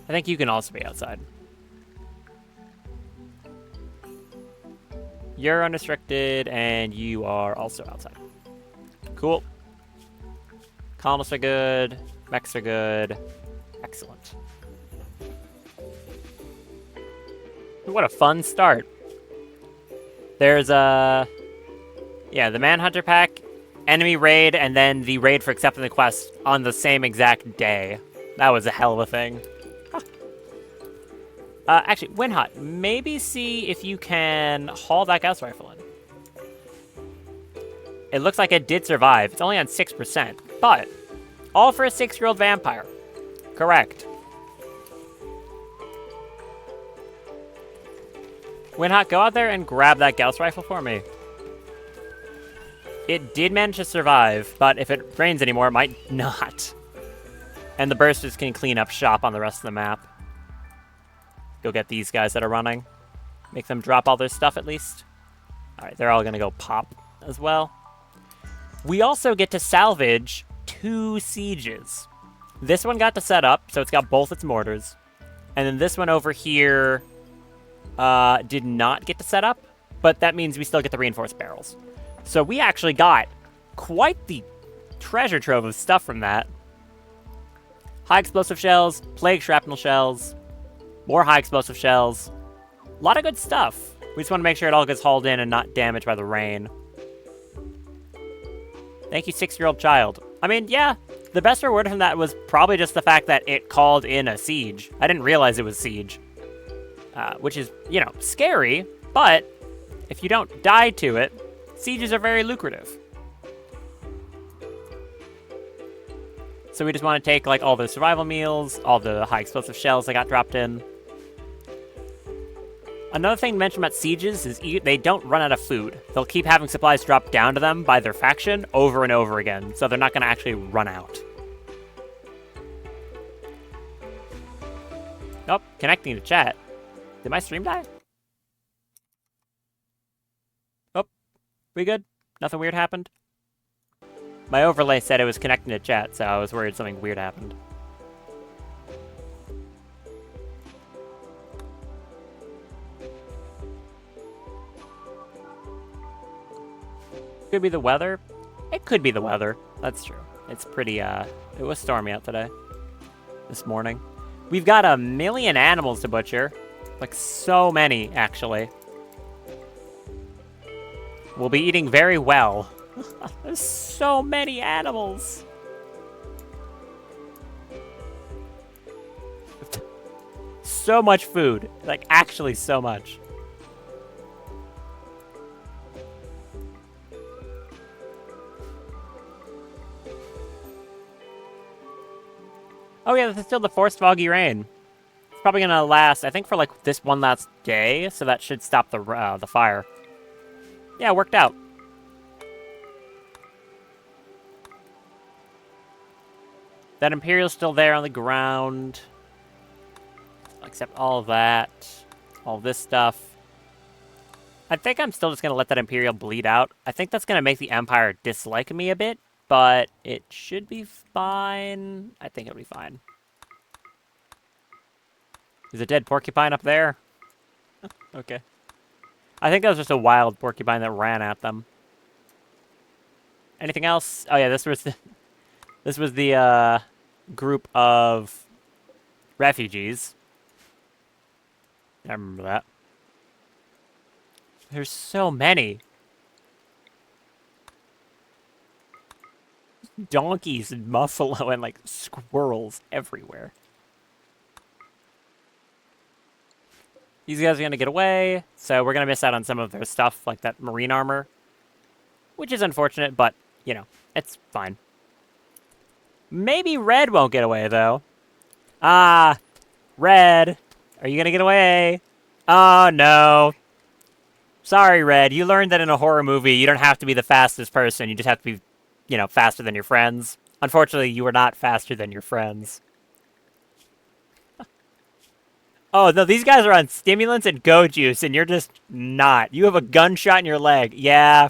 I think you can also be outside. You're unrestricted, and you are also outside. Cool. Colonists are good. Mechs are good. Excellent. What a fun start. There's yeah, the Manhunter pack, enemy raid, and then the raid for accepting the quest on the same exact day. That was a hell of a thing. Huh. Actually, Windhut, maybe see if you can haul that Gauss rifle in. It looks like it did survive. It's only on 6%, but all for a 6-year-old vampire. Correct. Windhut, go out there and grab that Gauss rifle for me. It did manage to survive, but if it rains anymore, it might not. And the bursters can clean up shop on the rest of the map. Go get these guys that are running. Make them drop all their stuff at least. Alright, they're all gonna go pop as well. We also get to salvage 2 sieges. This one got to set up, so it's got both its mortars. And then this one over here did not get to set up, but that means we still get the reinforced barrels. So we actually got quite the treasure trove of stuff from that. High explosive shells, plague shrapnel shells, more high explosive shells. A lot of good stuff. We just want to make sure it all gets hauled in and not damaged by the rain. Thank you, 6-year-old child. I mean, yeah, the best reward from that was probably just the fact that it called in a siege. I didn't realize it was siege. Which is, you know, scary, but if you don't die to it, sieges are very lucrative. So we just want to take, like, all the survival meals, all the high explosive shells that got dropped in. Another thing mentioned about sieges is they don't run out of food. They'll keep having supplies dropped down to them by their faction over and over again, so they're not going to actually run out. Nope, connecting to chat. Did my stream die? Oh, we good? Nothing weird happened? My overlay said it was connecting to chat, so I was worried something weird happened. Could be the weather. It could be the weather. That's true. It's pretty, it was stormy out today. This morning. We've got 1 million animals to butcher. Like, so many, actually. We'll be eating very well. There's so many animals. So much food. Like, actually so much. Oh yeah, this is still the forced foggy rain. It's probably gonna last, I think, for like this one last day, so that should stop the fire. Yeah, it worked out. That Imperial's still there on the ground. Except all of that. All this stuff. I think I'm still just gonna let that Imperial bleed out. I think that's gonna make the Empire dislike me a bit, but it should be fine. I think it'll be fine. There's a dead porcupine up there. Okay. I think that was just a wild porcupine that ran at them. Anything else? Oh yeah, this was the group of refugees. I remember that. There's so many. Donkeys and buffalo and like squirrels everywhere. These guys are gonna get away, so we're gonna miss out on some of their stuff, like that marine armor. Which is unfortunate, but, you know, it's fine. Maybe Red won't get away, though. Ah, Red, are you gonna get away? Oh, no. Sorry, Red, you learned that in a horror movie, you don't have to be the fastest person, you just have to be, you know, faster than your friends. Unfortunately, you are not faster than your friends. Oh, no, these guys are on stimulants and go juice, and you're just not. You have a gunshot in your leg. Yeah.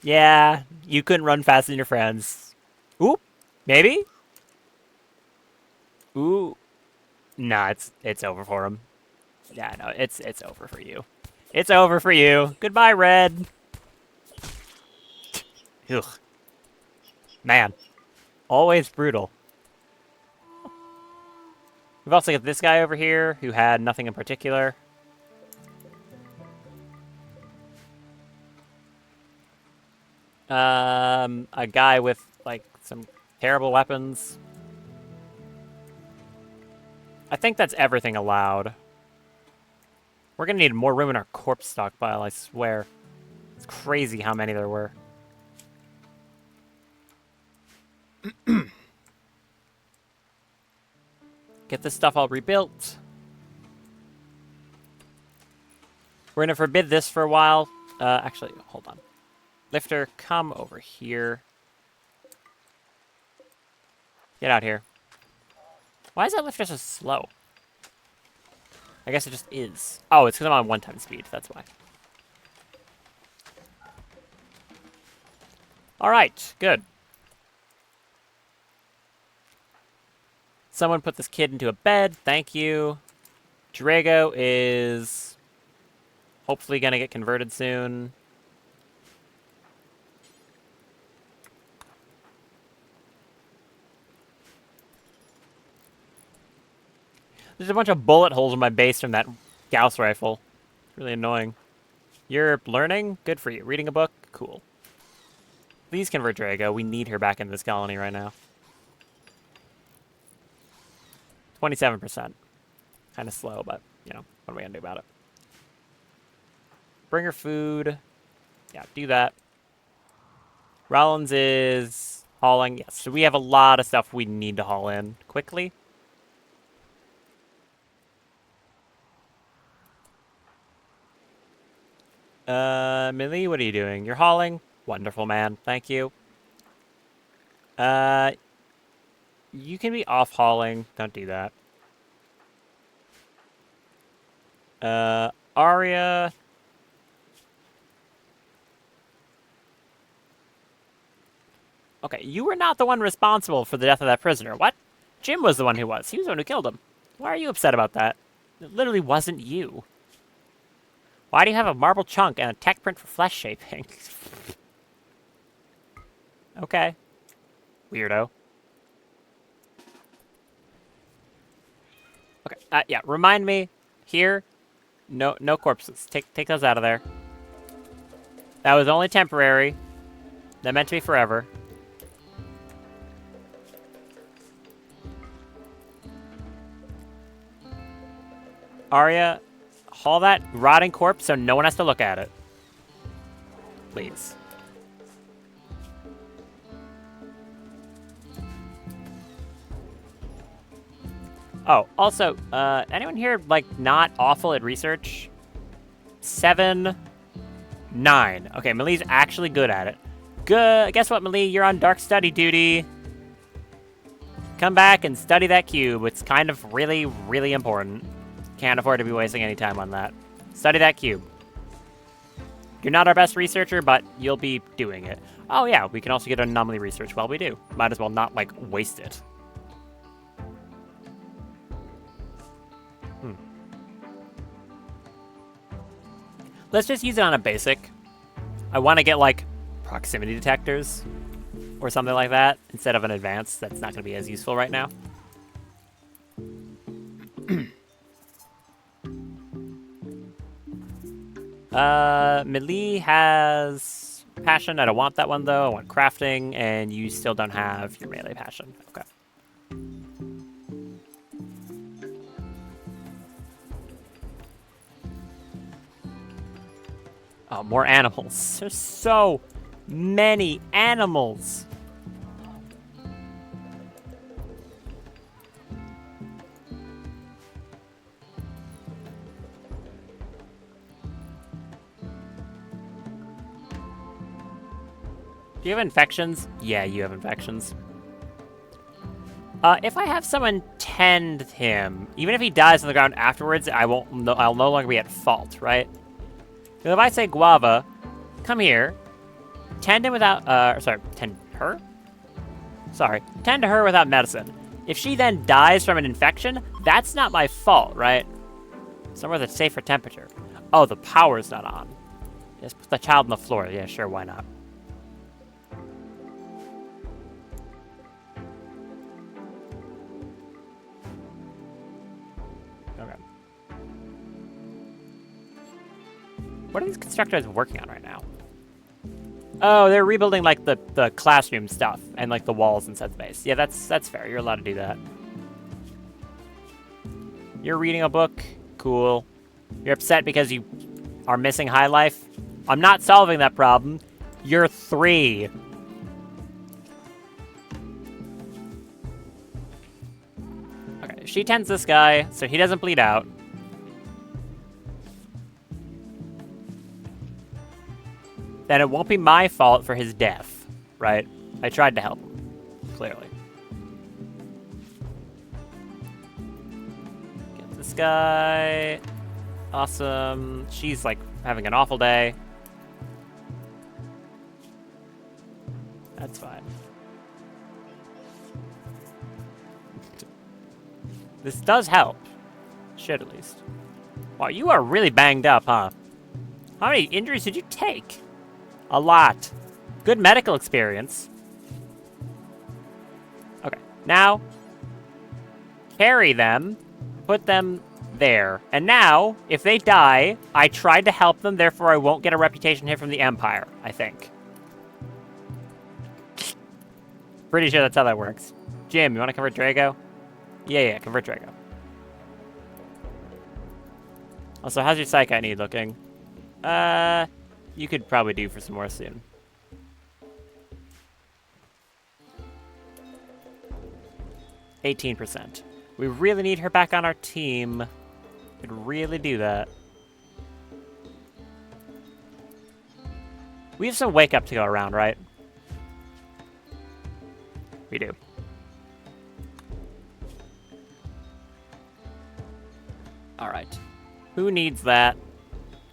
Yeah, you couldn't run faster than your friends. Ooh, maybe? Ooh. Nah, it's over for him. Yeah, no, it's over for you. It's over for you. Goodbye, Red. Ugh. Man. Always brutal. We've also got this guy over here who had nothing in particular. A guy with, like, some terrible weapons. I think that's everything allowed. We're gonna need more room in our corpse stockpile, I swear. It's crazy how many there were. Get this stuff all rebuilt. We're gonna forbid this for a while. Actually, hold on. Lifter, come over here. Get out here. Why is that lifter so slow? I guess it just is. Oh, it's because I'm on 1 speed. That's why. All right, good. Someone put this kid into a bed. Thank you. Drago is hopefully going to get converted soon. There's a bunch of bullet holes in my base from that Gauss rifle. It's really annoying. You're learning? Good for you. Reading a book? Cool. Please convert Drago. We need her back in this colony right now. 27%. Kind of slow, but, you know, what are we going to do about it? Bring her food. Yeah, do that. Rollins is hauling. Yes, so we have a lot of stuff we need to haul in quickly. Millie, what are you doing? You're hauling? Wonderful, man. Thank you. You can be off hauling. Don't do that. Arya. Okay, you were not the one responsible for the death of that prisoner. What? Jim was the one who was. He was the one who killed him. Why are you upset about that? It literally wasn't you. Why do you have a marble chunk and a tech print for flesh shaping? Okay. Weirdo. Okay, yeah, remind me. Here, no corpses. Take those out of there. That was only temporary. That meant to be forever. Arya, haul that rotting corpse so no one has to look at it. Please. Oh, also, anyone here, like, not awful at research? 7, 9. Okay, Mali's actually good at it. Good. Guess what, Mali? You're on dark study duty. Come back and study that cube. It's kind of really, really important. Can't afford to be wasting any time on that. Study that cube. You're not our best researcher, but you'll be doing it. Oh, yeah, we can also get anomaly research while we do. Might as well not, like, waste it. Let's just use it on a basic. I want to get, like, proximity detectors or something like that instead of an advanced. That's not going to be as useful right now. Melee has passion. I don't want that one, though. I want crafting, and you still don't have your melee passion. Okay. Oh, more animals. There's so many animals. Do you have infections? Yeah, you have infections. If I have someone tend him, even if he dies on the ground afterwards, I'll no longer be at fault, right? Because if I say Guava, come here, tend him without, tend her? Sorry, tend to her without medicine. If she then dies from an infection, that's not my fault, right? Somewhere that's safe for temperature. Oh, the power's not on. Just put the child on the floor. Yeah, sure, why not? Okay. What are these constructors working on right now? Oh, they're rebuilding, like, the classroom stuff and, like, the walls and set space. Yeah, that's fair. You're allowed to do that. You're reading a book? Cool. You're upset because you are missing high life? I'm not solving that problem. You're 3. Okay, she tends this guy, so he doesn't bleed out. Then it won't be my fault for his death, right? I tried to help him, clearly. Get this guy. Awesome. She's, like, having an awful day. That's fine. This does help. Should, at least. Wow, you are really banged up, huh? How many injuries did you take? A lot. Good medical experience. Okay, now carry them, put them there. And now, if they die, I tried to help them, therefore I won't get a reputation hit from the Empire, I think. Pretty sure that's how that works. Jim, you want to convert Drago? Yeah, convert Drago. Also, how's your Psychite need looking? You could probably do for some more soon. %. We really need her back on our team. Could really do that. We have some wake up to go around, right? We do. Alright. Who needs that?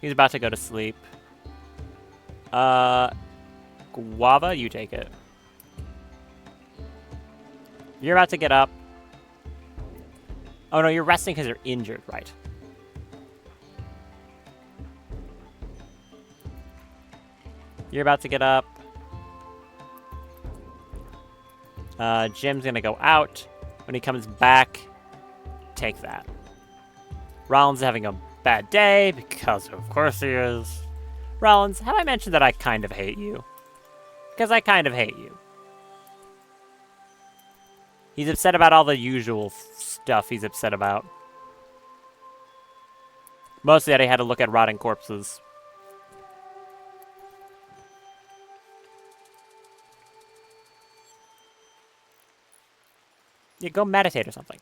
He's about to go to sleep. Guava, you take it. You're about to get up. Oh no, you're resting because you're injured, right? You're about to get up. Jim's gonna go out. When he comes back, take that. Rollins is having a bad day, because of course he is. Rollins, have I mentioned that I kind of hate you? Because I kind of hate you. He's upset about all the usual stuff he's upset about. Mostly that he had to look at rotting corpses. Yeah, go meditate or something.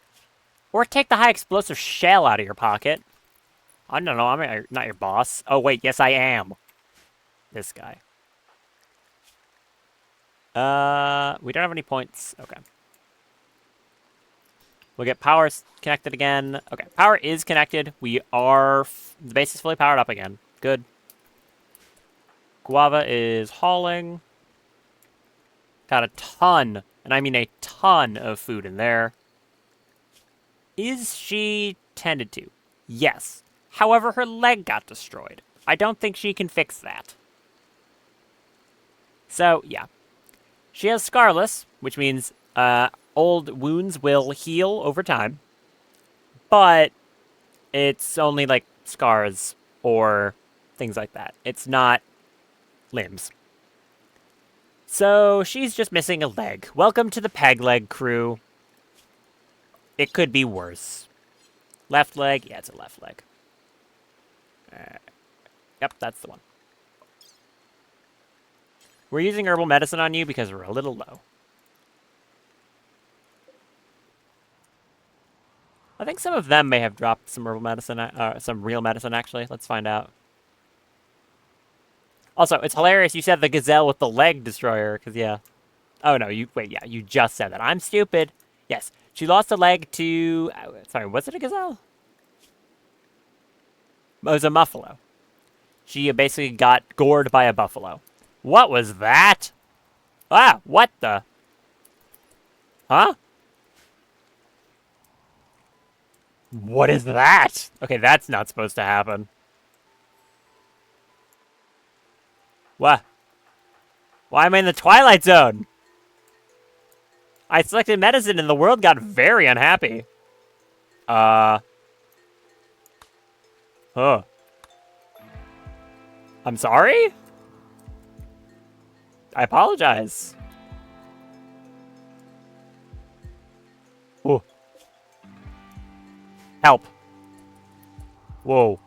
Or take the high explosive shell out of your pocket. I don't know, I'm not your boss. Oh wait, yes I am. This guy. We don't have any points. Okay. We'll get power connected again. Okay, power is connected. The base is fully powered up again. Good. Guava is hauling. Got a ton, and I mean a ton of food in there. Is she tended to? Yes. However, her leg got destroyed. I don't think she can fix that. So, yeah. She has Scarless, which means old wounds will heal over time. But it's only like scars or things like that. It's not limbs. So she's just missing a leg. Welcome to the peg leg crew. It could be worse. Left leg? Yeah, it's a left leg. Yep, that's the one. We're using herbal medicine on you because we're a little low. I think some of them may have dropped some herbal medicine, some real medicine, actually. Let's find out. Also, it's hilarious you said the gazelle with the leg destroyer, because, yeah. Oh, no, wait, yeah, you just said that. I'm stupid. Yes, she lost a leg to, sorry, was it a gazelle? It was a muffalo. She basically got gored by a buffalo. What was that? Ah, what the? Huh? What is that? Okay, that's not supposed to happen. What? Why am I in the Twilight Zone? I selected medicine and the world got very unhappy. Huh. I'm sorry? I apologize. Ooh. Help. Whoa.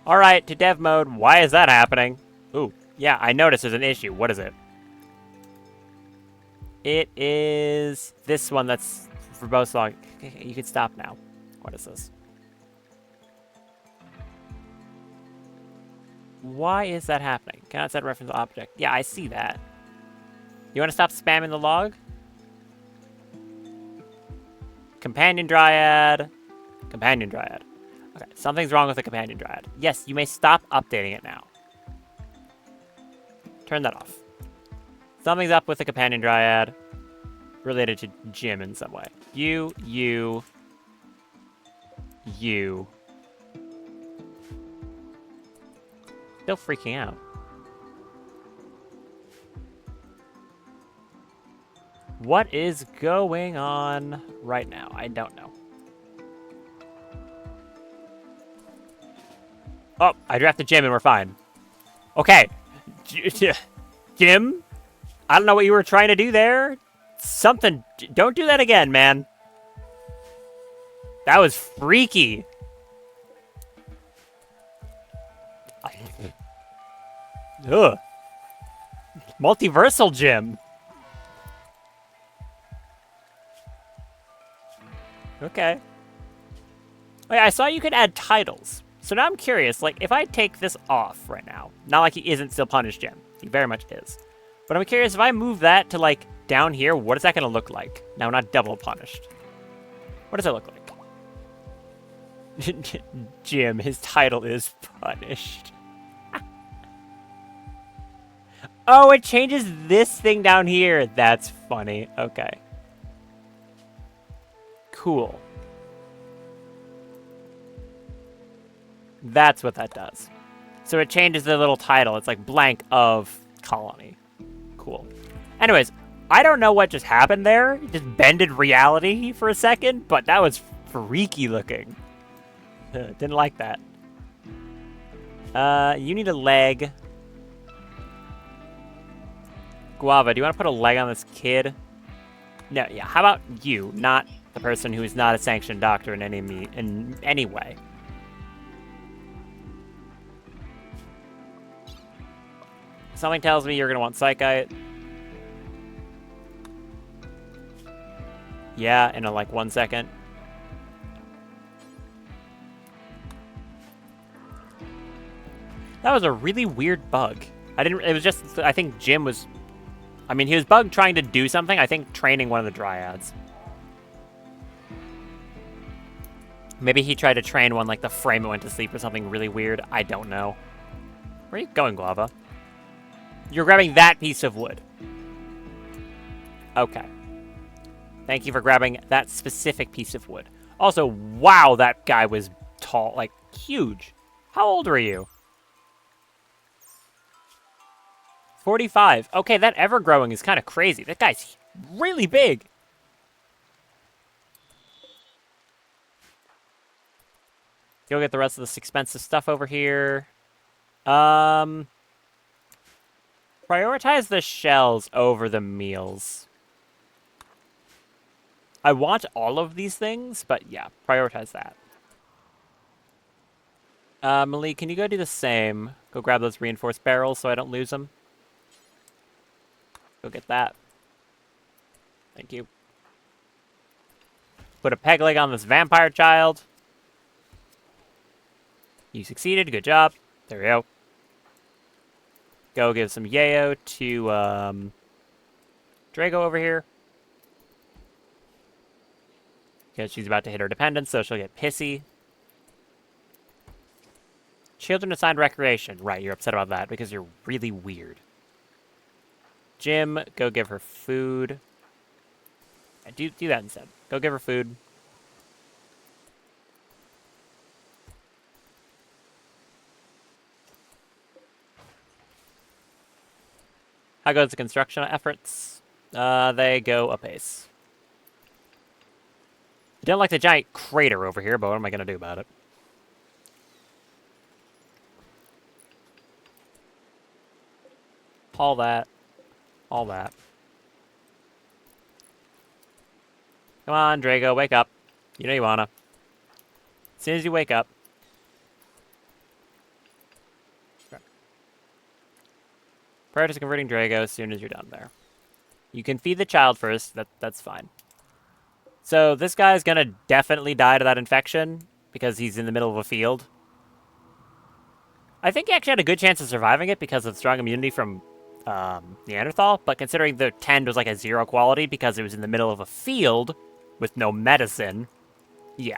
Alright, to dev mode. Why is that happening? Ooh. Yeah, I noticed there's an issue. What is it? It is this one that's for both long. You can stop now. What is this? Why is that happening? Cannot set reference object. Yeah, I see that. You want to stop spamming the log? Companion Dryad. Companion Dryad. Okay, something's wrong with the Companion Dryad. Yes, you may stop updating it now. Turn that off. Something's up with the Companion Dryad. Related to Jim in some way. You. Still freaking out. What is going on right now? I don't know. Oh, I drafted Jim and we're fine. Okay. Jim? I don't know what you were trying to do there. Something. Don't do that again, man. That was freaky. Ugh. Multiversal Jim. Okay. Wait, I saw you could add titles. So now I'm curious, like, if I take this off right now, not like he isn't still punished Jim. He very much is. But I'm curious, if I move that to, like, down here, what is that going to look like? Now, not double punished. What does that look like? Jim, his title is punished. Oh, it changes this thing down here. That's funny. Okay. Cool. That's what that does. So it changes the little title. It's like blank of colony. Cool. Anyways, I don't know what just happened there. It just bended reality for a second, but that was freaky looking. Didn't like that. You need a leg. Guava, do you want to put a leg on this kid? No, yeah. How about you, not the person who is not a sanctioned doctor in any way? Something tells me you're gonna want Psychite. Yeah, in like 1 second. That was a really weird bug. It was just, I think Jim was, I mean, he was bug trying to do something. I think training one of the dryads. Maybe he tried to train one like the frame it went to sleep or something really weird. I don't know. Where are you going, Guava? You're grabbing that piece of wood. Okay. Thank you for grabbing that specific piece of wood. Also, wow, that guy was tall, like, huge. How old are you? 45. Okay, that ever-growing is kind of crazy. That guy's really big. Go get the rest of this expensive stuff over here. Prioritize the shells over the meals. I want all of these things, but yeah, prioritize that. Malik, can you go do the same? Go grab those reinforced barrels so I don't lose them. Go get that. Thank you. Put a peg leg on this vampire child. You succeeded. Good job. There we go. Go give some yayo to Drago over here. Because she's about to hit her dependence, so she'll get pissy. Children assigned recreation. Right, you're upset about that because you're really weird. Jim, go give her food. Do that instead. Go give her food. How goes the construction efforts? They go apace. I don't like the giant crater over here, but what am I going to do about it? All that. All that. Come on, Drago, wake up. You know you wanna. As soon as you wake up. Prior to converting Drago as soon as you're done there. You can feed the child first. That's fine. So this guy's gonna definitely die to that infection because he's in the middle of a field. I think he actually had a good chance of surviving it because of strong immunity from Neanderthal, but considering the tend was like a 0 quality because it was in the middle of a field with no medicine, yeah.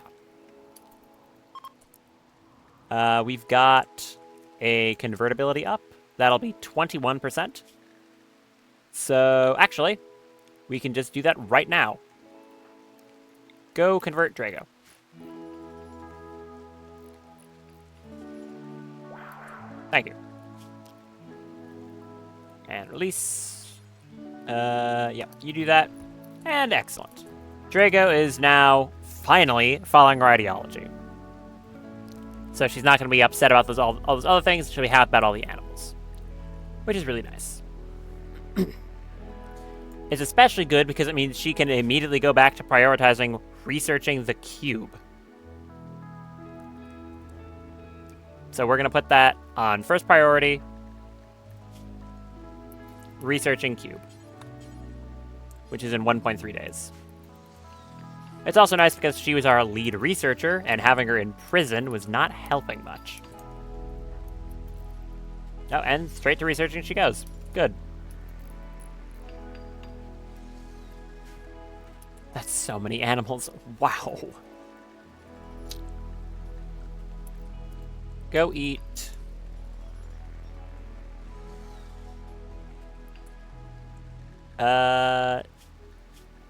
We've got a convertibility up. That'll be 21%. So, actually, we can just do that right now. Go convert Drago. Thank you. And release. Yeah, you do that. And excellent. Drago is now finally following her ideology. So she's not going to be upset about all those other things. She'll be happy about all the animals. Which is really nice. It's especially good because it means she can immediately go back to prioritizing researching the cube. So we're going to put that on first priority. Researching cube. Which is in 1.3 days. It's also nice because she was our lead researcher, and having her in prison was not helping much. Oh, and straight to researching she goes. Good. That's so many animals. Wow. Go eat.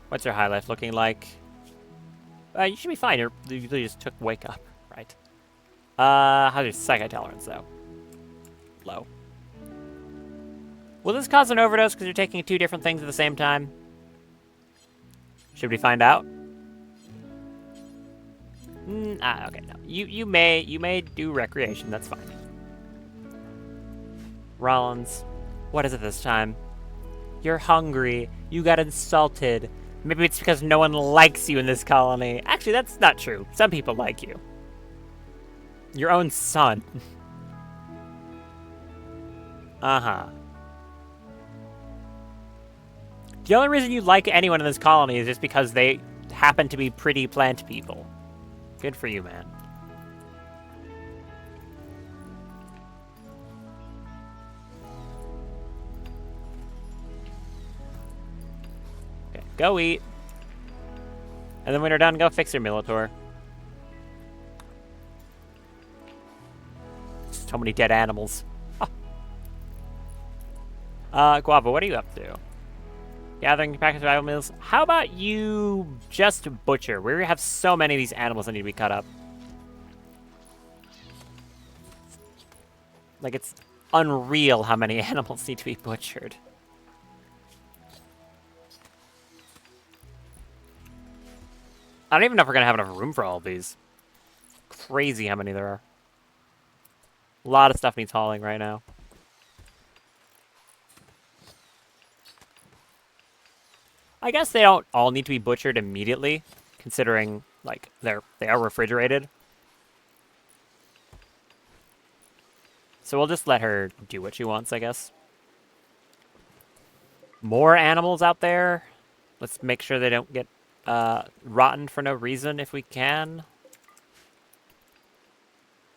What's your high life looking like? You should be fine. You usually just took wake up, right? How's your psychic tolerance, though? Low. Will this cause an overdose because you're taking 2 different things at the same time? Should we find out? Okay, no. You may do recreation. That's fine. Rollins, what is it this time? You're hungry. You got insulted. Maybe it's because no one likes you in this colony. Actually, that's not true. Some people like you. Your own son. Uh-huh. The only reason you like anyone in this colony is just because they happen to be pretty plant people. Good for you, man. Okay, go eat. And then when you're done, go fix your Militor. So many dead animals. Guava, what are you up to? Gathering pack of survival meals. How about you just butcher? We have so many of these animals that need to be cut up. Like, it's unreal how many animals need to be butchered. I don't even know if we're gonna have enough room for all of these. Crazy how many there are. A lot of stuff needs hauling right now. I guess they don't all need to be butchered immediately, considering, like, they are refrigerated. So we'll just let her do what she wants, I guess. More animals out there. Let's make sure they don't get rotten for no reason if we can.